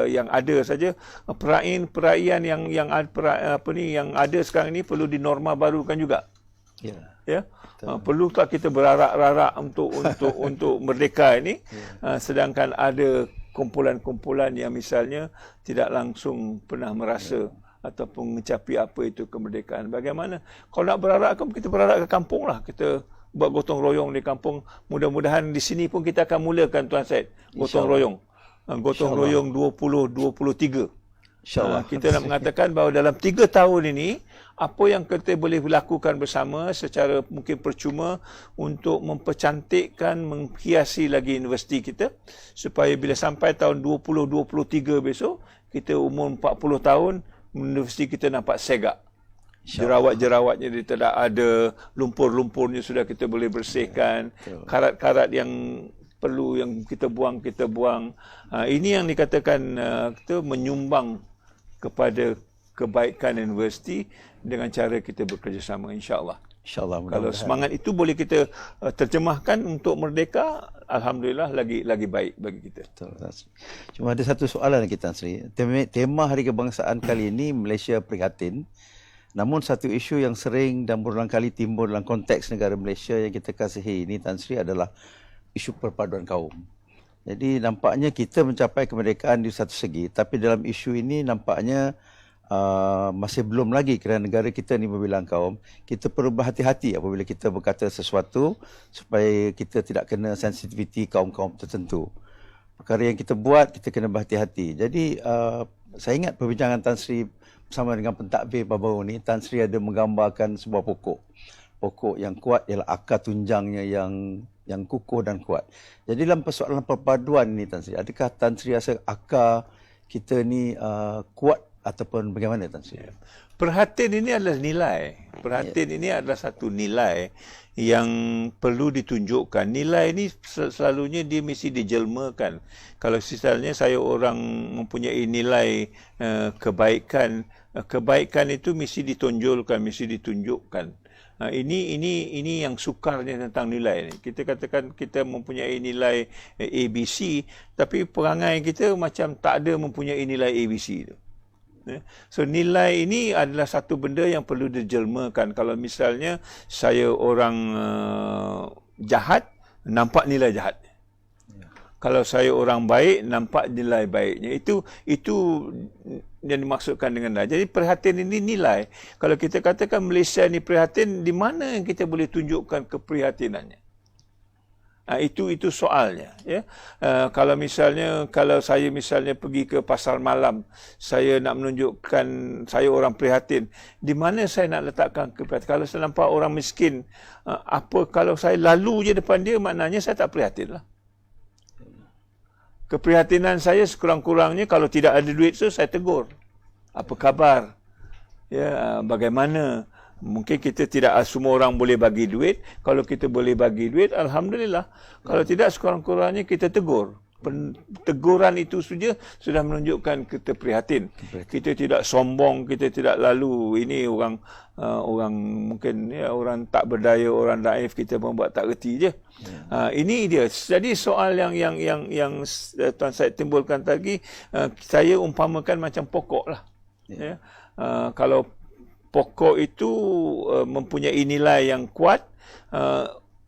yang ada saja. Perayaan yang ada sekarang ini perlu dinorma barukan juga. Ya. Perlu tak kita berarak-rarak untuk merdeka ini, sedangkan ada kumpulan-kumpulan yang misalnya tidak langsung pernah merasa ataupun mencapai apa itu kemerdekaan. Bagaimana? Kalau nak berarak, kita berarak ke kampung lah. Kita buat gotong royong di kampung. Mudah-mudahan di sini pun kita akan mulakan Tuan Syed gotong royong. Gotong royong 2023. InsyaAllah. Kita nak mengatakan bahawa dalam 3 tahun ini, apa yang kita boleh lakukan bersama secara mungkin percuma untuk mempercantikkan, menghiasi lagi universiti kita, supaya bila sampai tahun 2023 besok, kita umur 40 tahun, universiti kita nampak segak. Jerawat-jerawatnya dia tidak ada, lumpur-lumpurnya sudah kita boleh bersihkan, karat-karat yang perlu yang kita buang. Ini yang dikatakan kita menyumbang kepada kebaikan universiti dengan cara kita bekerjasama, insya-Allah. InsyaAllah. Kalau semangat itu boleh kita terjemahkan untuk merdeka, alhamdulillah lagi baik bagi kita. Betul. Cuma ada satu soalan lagi Tan Sri. Tema Hari Kebangsaan kali ini Malaysia Prihatin. Namun satu isu yang sering dan berulang kali timbul dalam konteks negara Malaysia yang kita kasihi ini Tan Sri adalah isu perpaduan kaum. Jadi nampaknya kita mencapai kemerdekaan di satu segi, tapi dalam isu ini nampaknya masih belum lagi kerana negara kita ni berbilang kaum. Kita perlu berhati-hati apabila kita berkata sesuatu supaya kita tidak kena sensitiviti kaum-kaum tertentu. Perkara yang kita buat, kita kena berhati-hati. Jadi saya ingat perbincangan Tan Sri bersama dengan pentadbir baru-baru ni, Tan Sri ada menggambarkan sebuah pokok. pokok yang kuat ialah akar tunjangnya yang kukuh dan kuat. Jadi dalam persoalan perpaduan ni Tan Sri, adakah Tan Sri rasa akar kita ni kuat ataupun bagaimana Tan Sri? Perhatian ini adalah nilai. Perhatian ini adalah satu nilai yang perlu ditunjukkan. Nilai ini selalunya dia mesti dijelmakan. Kalau misalnya saya orang mempunyai nilai kebaikan, kebaikan itu mesti ditonjolkan, mesti ditunjukkan. Ini yang sukarnya tentang nilai ni. Kita katakan kita mempunyai nilai ABC, tapi perangai kita macam tak ada mempunyai nilai ABC tu. So nilai ini adalah satu benda yang perlu dijelmakan. Kalau misalnya saya orang jahat, nampak nilai jahat. Kalau saya orang baik, nampak nilai baiknya. Itu yang dimaksudkan dengan nilai. Jadi perhatian ini nilai. Kalau kita katakan Malaysia ni perhatian, di mana yang kita boleh tunjukkan keprihatinannya? Itu soalnya, ya. Kalau saya misalnya pergi ke pasar malam, saya nak menunjukkan saya orang prihatin, di mana saya nak letakkan keprihatinan? Kalau saya nampak orang miskin, kalau saya lalu je depan dia, maknanya saya tak prihatin lah. Keprihatinan saya sekurang-kurangnya kalau tidak ada duit tu, saya tegur. Apa khabar? Ya, bagaimana? Mungkin kita tidak semua orang boleh bagi duit. Kalau kita boleh bagi duit, alhamdulillah. Kalau tidak, sekurang-kurangnya kita tegur. Teguran itu saja sudah menunjukkan kita prihatin. Kita tidak sombong, kita tidak lalu ini orang mungkin ya, orang tak berdaya, orang naif, kita membuat tak reti je. Ini dia. Jadi soal yang Tuan Syed timbulkan tadi, saya umpamakan macam pokok lah. Ya. Kalau pokok itu mempunyai nilai yang kuat,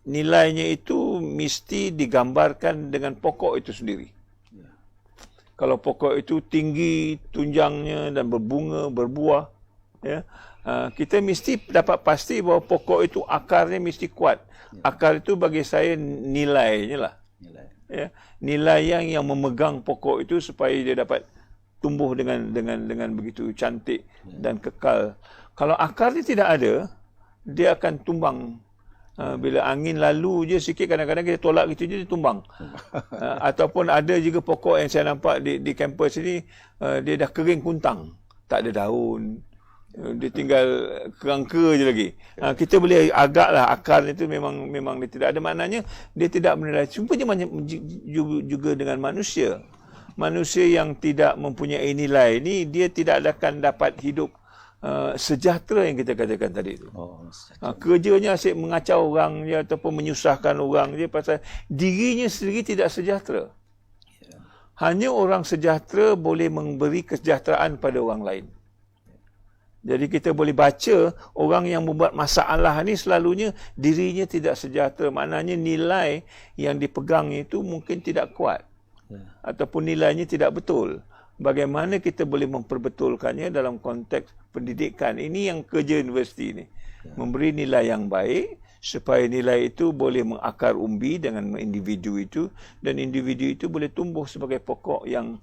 nilainya itu mesti digambarkan dengan pokok itu sendiri. Kalau pokok itu tinggi tunjangnya dan berbunga, berbuah, ya, kita mesti dapat pasti bahawa pokok itu akarnya mesti kuat. Akar itu bagi saya nilainya lah. Ya, nilai yang memegang pokok itu supaya dia dapat tumbuh dengan begitu cantik dan kekal. Kalau akarnya tidak ada, dia akan tumbang. Bila angin lalu je sikit, kadang-kadang kita tolak gitu je, dia tumbang. Ataupun ada juga pokok yang saya nampak di kampus ini, dia dah kering kuntang. Tak ada daun. Dia tinggal kerangka je lagi. Kita boleh agaklah akar itu memang dia tidak ada, maknanya dia tidak bernilai. Cuma juga dengan manusia. Manusia yang tidak mempunyai nilai ini, dia tidak akan dapat hidup sejahtera yang kita katakan tadi itu. Kerjanya asyik mengacau orang je ataupun menyusahkan orang je pasal dirinya sendiri tidak sejahtera. Hanya orang sejahtera boleh memberi kesejahteraan pada orang lain. Jadi kita boleh baca orang yang membuat masalah ni selalunya dirinya tidak sejahtera. Maknanya nilai yang dipegang itu mungkin tidak kuat. Ataupun nilainya tidak betul. Bagaimana kita boleh memperbetulkannya dalam konteks pendidikan? Ini yang kerja universiti ini. Memberi nilai yang baik supaya nilai itu boleh mengakar umbi dengan individu itu, dan individu itu boleh tumbuh sebagai pokok yang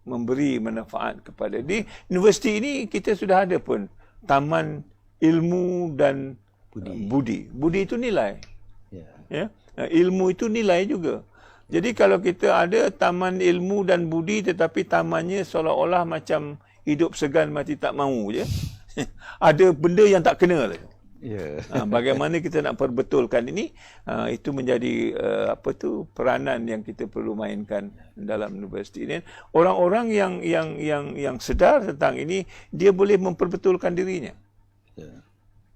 memberi manfaat kepada. Di universiti ini kita sudah ada pun taman ilmu dan budi. Budi itu nilai. Ya. Ilmu itu nilai juga. Jadi kalau kita ada taman ilmu dan budi tetapi tamannya seolah-olah macam hidup segan mati tak mahu je. Ada benda yang tak kena lah. Bagaimana kita nak perbetulkan ini, itu menjadi peranan yang kita perlu mainkan dalam universiti ini. Orang-orang yang sedar tentang ini, dia boleh memperbetulkan dirinya.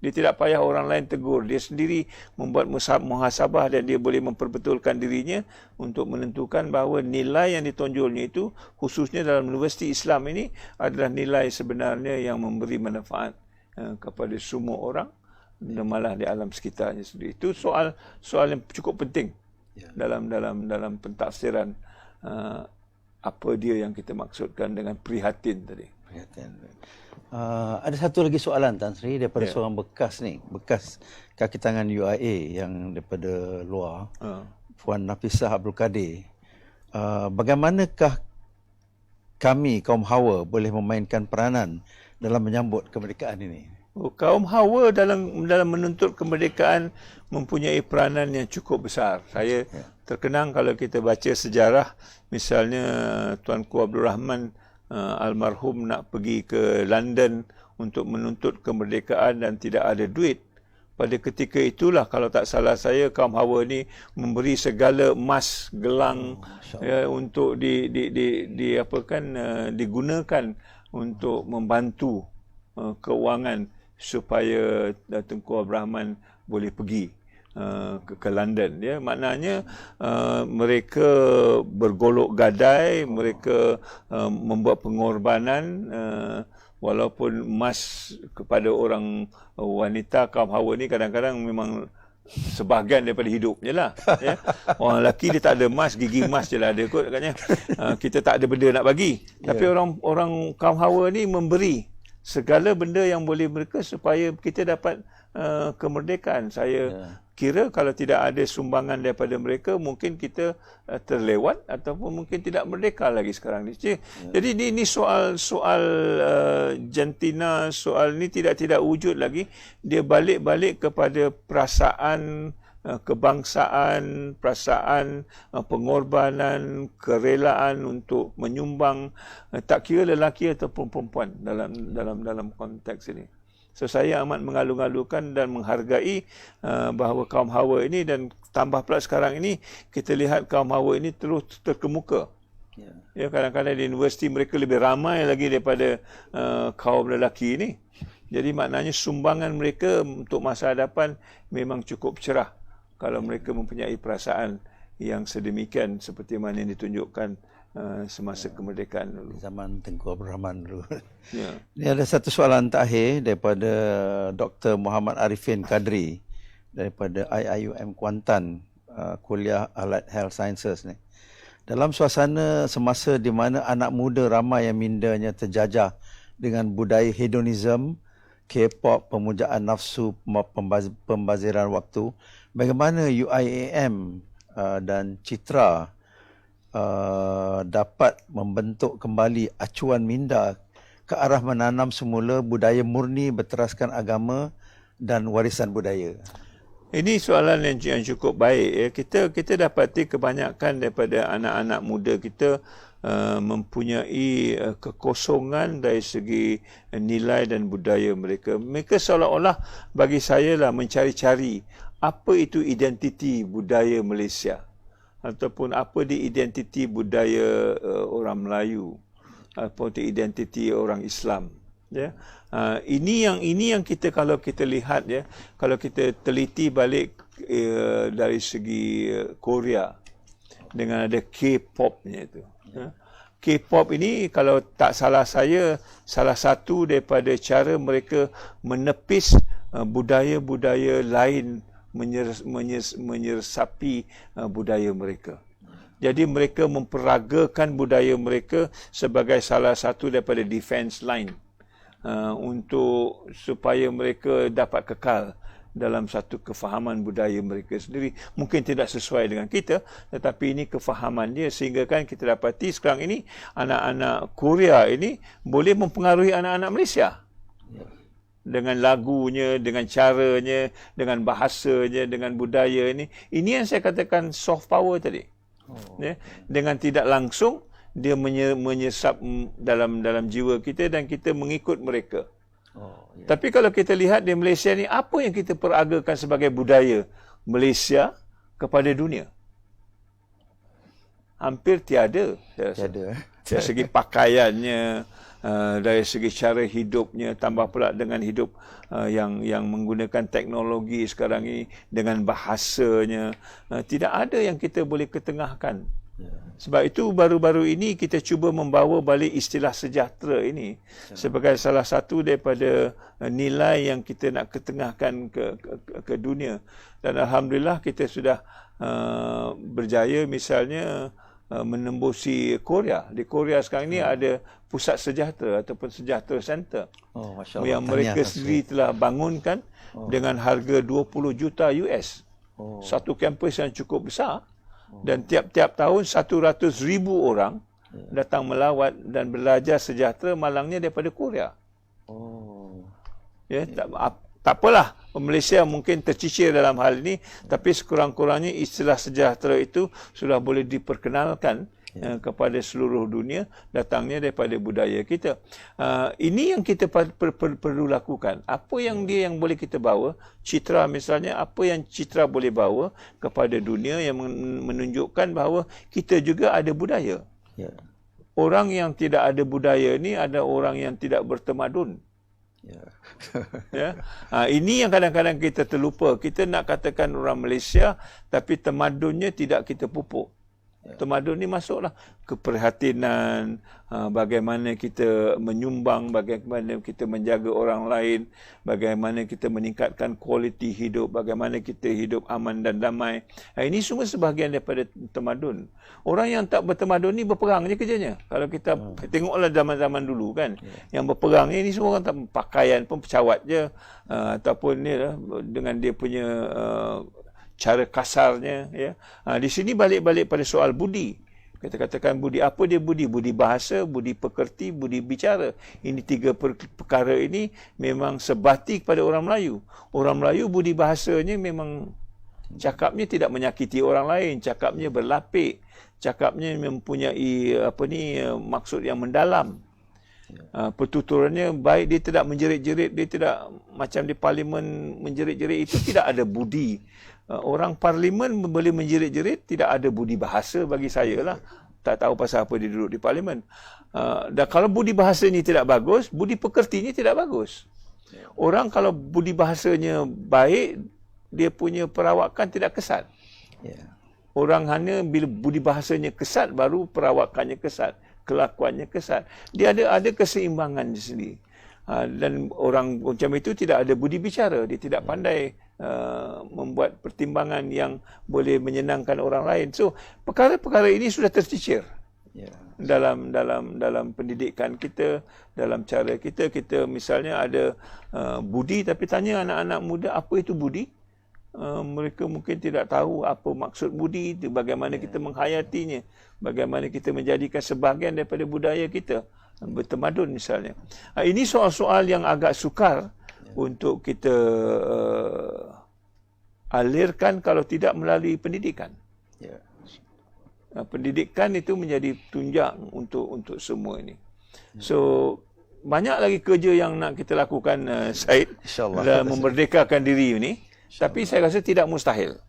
Dia tidak payah orang lain tegur. Dia sendiri membuat muhasabah dan dia boleh memperbetulkan dirinya untuk menentukan bahawa nilai yang ditonjolnya itu, khususnya dalam universiti Islam ini, adalah nilai sebenarnya yang memberi manfaat kepada semua orang dan malah di alam sekitarnya sendiri. Itu soal yang cukup penting dalam pentafsiran apa dia yang kita maksudkan dengan prihatin tadi. Ada satu lagi soalan Tan Sri daripada seorang bekas kaki tangan UIA yang daripada luar, Puan Nafisah Abdul Kadir. Bagaimanakah kami kaum Hawa boleh memainkan peranan dalam menyambut kemerdekaan ini? Kaum Hawa dalam menuntut kemerdekaan mempunyai peranan yang cukup besar. Saya terkenang kalau kita baca sejarah, misalnya Tuanku Abdul Rahman almarhum nak pergi ke London untuk menuntut kemerdekaan dan tidak ada duit. Pada ketika itulah, kalau tak salah saya, kaum Hawa ni memberi segala emas, gelang untuk digunakan untuk membantu keuangan supaya Tengku Abdul Rahman boleh pergi ke London. Ya, maknanya mereka bergolok gadai, mereka membuat pengorbanan, walaupun emas kepada orang wanita kaum Hawa ni kadang-kadang memang sebahagian daripada hidupnya lah. Ya. Orang lelaki dia tak ada emas, gigi emas je lah ada kot katanya. Kita tak ada benda nak bagi. Tapi orang kaum Hawa ni memberi segala benda yang boleh mereka supaya kita dapat kemerdekaan. Saya kira kalau tidak ada sumbangan daripada mereka, mungkin kita terlewat ataupun mungkin tidak merdeka lagi sekarang ni. Jadi ini soal jantina, soal ni tidak wujud lagi. Dia balik kepada perasaan kebangsaan, perasaan pengorbanan, kerelaan untuk menyumbang, tak kira lelaki ataupun perempuan dalam konteks ini. So saya amat mengalu-alukan dan menghargai bahawa kaum Hawa ini, dan tambah pula sekarang ini kita lihat kaum Hawa ini terus terkemuka. Ya, kadang-kadang di universiti mereka lebih ramai lagi daripada kaum lelaki ini. Jadi maknanya sumbangan mereka untuk masa hadapan memang cukup cerah kalau mereka mempunyai perasaan yang sedemikian seperti mana yang ditunjukkan semasa kemerdekaan dulu. Zaman Tengku Abdul Rahman dulu. Ya. Ini ada satu soalan terakhir daripada Dr. Muhammad Arifin Kadri daripada IIUM Kuantan, Kuliah Allied Health Sciences ni. Dalam suasana semasa di mana anak muda ramai yang mindanya terjajah dengan budaya hedonism, K-pop, pemujaan nafsu, pembaziran waktu, bagaimana UIAM dan Citra dapat membentuk kembali acuan minda ke arah menanam semula budaya murni berteraskan agama dan warisan budaya? Ini soalan yang cukup baik. Ya. Kita dapati kebanyakan daripada anak-anak muda kita mempunyai kekosongan dari segi nilai dan budaya mereka. Mereka seolah-olah, bagi saya lah, mencari-cari apa itu identiti budaya Malaysia, ataupun apa di identiti budaya orang Melayu, apa itu identiti orang Islam. Ya, ini yang kita, kalau kita lihat, ya, kalau kita teliti balik dari segi Korea dengan ada K-popnya itu. K-pop ini, kalau tak salah saya, salah satu daripada cara mereka menepis budaya-budaya lain menyeresapi budaya mereka. Jadi mereka memperagakan budaya mereka sebagai salah satu daripada defense line untuk supaya mereka dapat kekal dalam satu kefahaman budaya mereka sendiri. Mungkin tidak sesuai dengan kita, tetapi ini kefahaman dia, sehingga kan kita dapati sekarang ini anak-anak Korea ini boleh mempengaruhi anak-anak Malaysia. Dengan lagunya, dengan caranya, dengan bahasanya, dengan budaya ini. Ini yang saya katakan soft power tadi. Ya, dengan tidak langsung dia menyesap dalam jiwa kita dan kita mengikut mereka. Tapi kalau kita lihat di Malaysia ni, apa yang kita peragakan sebagai budaya Malaysia kepada dunia? Hampir tiada. Tiada. Dari segi pakaiannya, dari segi cara hidupnya, tambah pula dengan hidup yang menggunakan teknologi sekarang ini, dengan bahasanya, tidak ada yang kita boleh ketengahkan. Sebab itu baru-baru ini kita cuba membawa balik istilah sejahtera ini sebagai salah satu daripada nilai yang kita nak ketengahkan ke dunia. Dan alhamdulillah kita sudah berjaya, misalnya menembusi Korea. Di Korea sekarang ini ada pusat sejahtera ataupun sejahtera center yang mereka sendiri telah bangunkan dengan harga 20 juta US. Satu kampus yang cukup besar. Dan tiap-tiap tahun 100,000 orang datang melawat dan belajar sejahtera, malangnya daripada Korea. Ya, tak apalah, Malaysia mungkin tercicir dalam hal ini, tapi sekurang-kurangnya istilah sejahtera itu sudah boleh diperkenalkan kepada seluruh dunia, datangnya daripada budaya kita. Ini yang kita perlu lakukan. Apa yang yang boleh kita bawa, citra misalnya, apa yang citra boleh bawa kepada dunia yang menunjukkan bahawa kita juga ada budaya. Orang yang tidak ada budaya ni ada orang yang tidak bertamadun. Ini yang kadang-kadang kita terlupa. Kita nak katakan orang Malaysia, tapi tamadunnya tidak kita pupuk. Tamadun ni masuklah keprihatinan, bagaimana kita menyumbang, bagaimana kita menjaga orang lain, bagaimana kita meningkatkan kualiti hidup, bagaimana kita hidup aman dan damai. Ini semua sebahagian daripada tamadun. Orang yang tak bertamadun ni berperang je kerjanya. Kalau kita tengoklah zaman-zaman dulu kan, yang berperang ni semua orang tak pakaian pun pecawat je, ataupun ni lah, dengan dia punya cara kasarnya, ya. Di sini balik-balik pada soal budi. Kita katakan budi, apa dia budi? Budi bahasa, budi pekerti, budi bicara. Ini tiga perkara ini memang sebati kepada orang Melayu. Orang Melayu budi bahasanya memang cakapnya tidak menyakiti orang lain, cakapnya berlapik, cakapnya mempunyai maksud yang mendalam. Pertuturannya baik, dia tidak menjerit-jerit, dia tidak macam di parlimen menjerit-jerit, itu tidak ada budi. Orang parlimen boleh menjerit-jerit, tidak ada budi bahasa bagi saya lah. Tak tahu pasal apa dia duduk di parlimen. Dan kalau budi bahasanya tidak bagus, budi pekertinya tidak bagus. Orang kalau budi bahasanya baik, dia punya perawakan tidak kesat. Orang hanya bila budi bahasanya kesat, baru perawakannya kesat, kelakuannya kesat. Dia ada keseimbangan di sini. Dan orang macam itu tidak ada budi bicara, dia tidak pandai membuat pertimbangan yang boleh menyenangkan orang lain. So perkara-perkara ini sudah tercicir dalam pendidikan kita, dalam cara kita misalnya ada budi, tapi tanya anak-anak muda apa itu budi, mereka mungkin tidak tahu apa maksud budi itu, bagaimana kita menghayatinya, bagaimana kita menjadikan sebahagian daripada budaya kita, bertamadun misalnya. Ini soal-soal yang agak sukar untuk kita alirkan kalau tidak melalui pendidikan. Pendidikan itu menjadi tunjang untuk semua ini. So banyak lagi kerja yang nak kita lakukan, Syed, dalam memerdekakan diri ini. Tapi saya rasa tidak mustahil.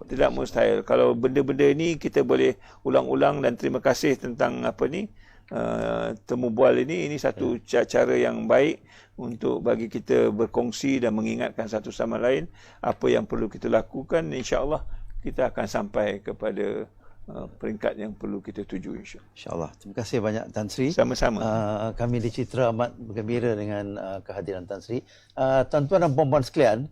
Tidak mustahil. Kalau benda-benda ini kita boleh ulang-ulang, dan terima kasih tentang temu bual ini satu cara yang baik untuk bagi kita berkongsi dan mengingatkan satu sama lain apa yang perlu kita lakukan. InsyaAllah kita akan sampai kepada peringkat yang perlu kita tuju, insyaAllah. Terima kasih banyak Tan Sri. Sama-sama. Kami di Citra amat bergembira dengan kehadiran Tan Sri. Tuan-tuan dan puan-puan sekalian,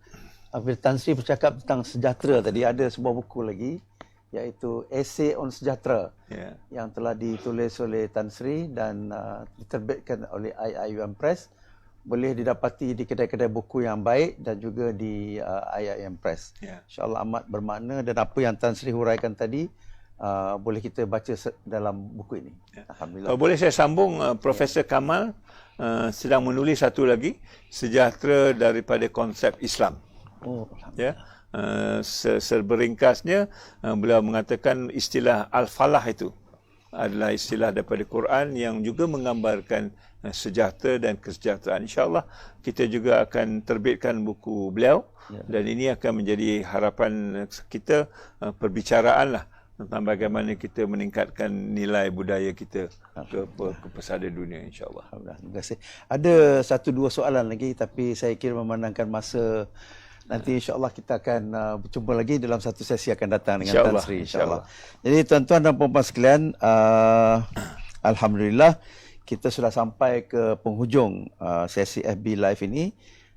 bila Tan Sri bercakap tentang sejahtera tadi, ada sebuah buku lagi, iaitu Essay on Sejahtera, yang telah ditulis oleh Tan Sri dan diterbitkan oleh IIUM Press. Boleh didapati di kedai-kedai buku yang baik dan juga di IIM Press. InsyaAllah amat bermakna, dan apa yang Tan Sri huraikan tadi boleh kita baca dalam buku ini. Alhamdulillah. Boleh saya sambung, Profesor Kamal sedang menulis satu lagi, Sejahtera daripada Konsep Islam. Seberingkasnya beliau mengatakan istilah Al-Falah itu adalah istilah daripada Quran yang juga menggambarkan sejahtera dan kesejahteraan. InsyaAllah kita juga akan terbitkan buku beliau, dan ini akan menjadi harapan kita, perbicaraan lah tentang bagaimana kita meningkatkan nilai budaya kita ke pesada dunia, insyaAllah. Terima kasih. Ada satu dua soalan lagi, tapi saya kira memandangkan masa, nanti insyaAllah kita akan berjumpa lagi dalam satu sesi akan datang dengan Tan Sri, insyaAllah. Jadi tuan-tuan dan puan-puan sekalian, Alhamdulillah kita sudah sampai ke penghujung sesi FB Live ini.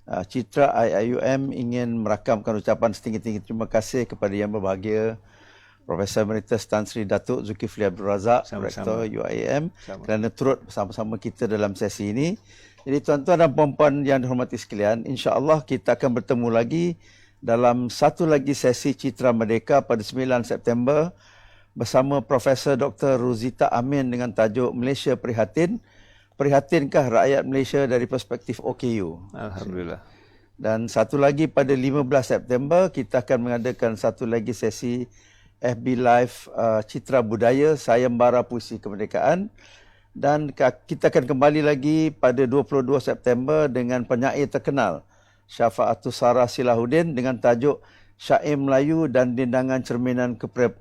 Citra IIUM ingin merakamkan ucapan setinggi-tinggi terima kasih kepada yang berbahagia Profesor Emeritus Tan Sri Datuk Zulkifli Abdul Razak, Rektor UIAM, kerana turut bersama-sama kita dalam sesi ini. Jadi tuan-tuan dan puan-puan yang dihormati sekalian, insya-Allah kita akan bertemu lagi dalam satu lagi sesi Citra Merdeka pada 9 September bersama Profesor Dr. Ruzita Amin dengan tajuk Malaysia Prihatin, prihatinkah rakyat Malaysia dari perspektif OKU? Alhamdulillah. Dan satu lagi pada 15 September kita akan mengadakan satu lagi sesi FB Live Citra Budaya Sayembara Puisi Kemerdekaan. Dan kita akan kembali lagi pada 22 September dengan penyair terkenal Syafa'atus Sarah Silahuddin dengan tajuk Syair Melayu dan Dendangan Cerminan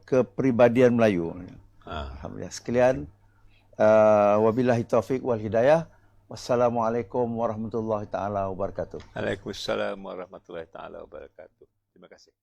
Kepribadian Melayu. Alhamdulillah sekalian. Wabillahi taufiq wal hidayah. Wassalamualaikum warahmatullahi taala wabarakatuh. Waalaikumsalam warahmatullahi taala wabarakatuh. Terima kasih.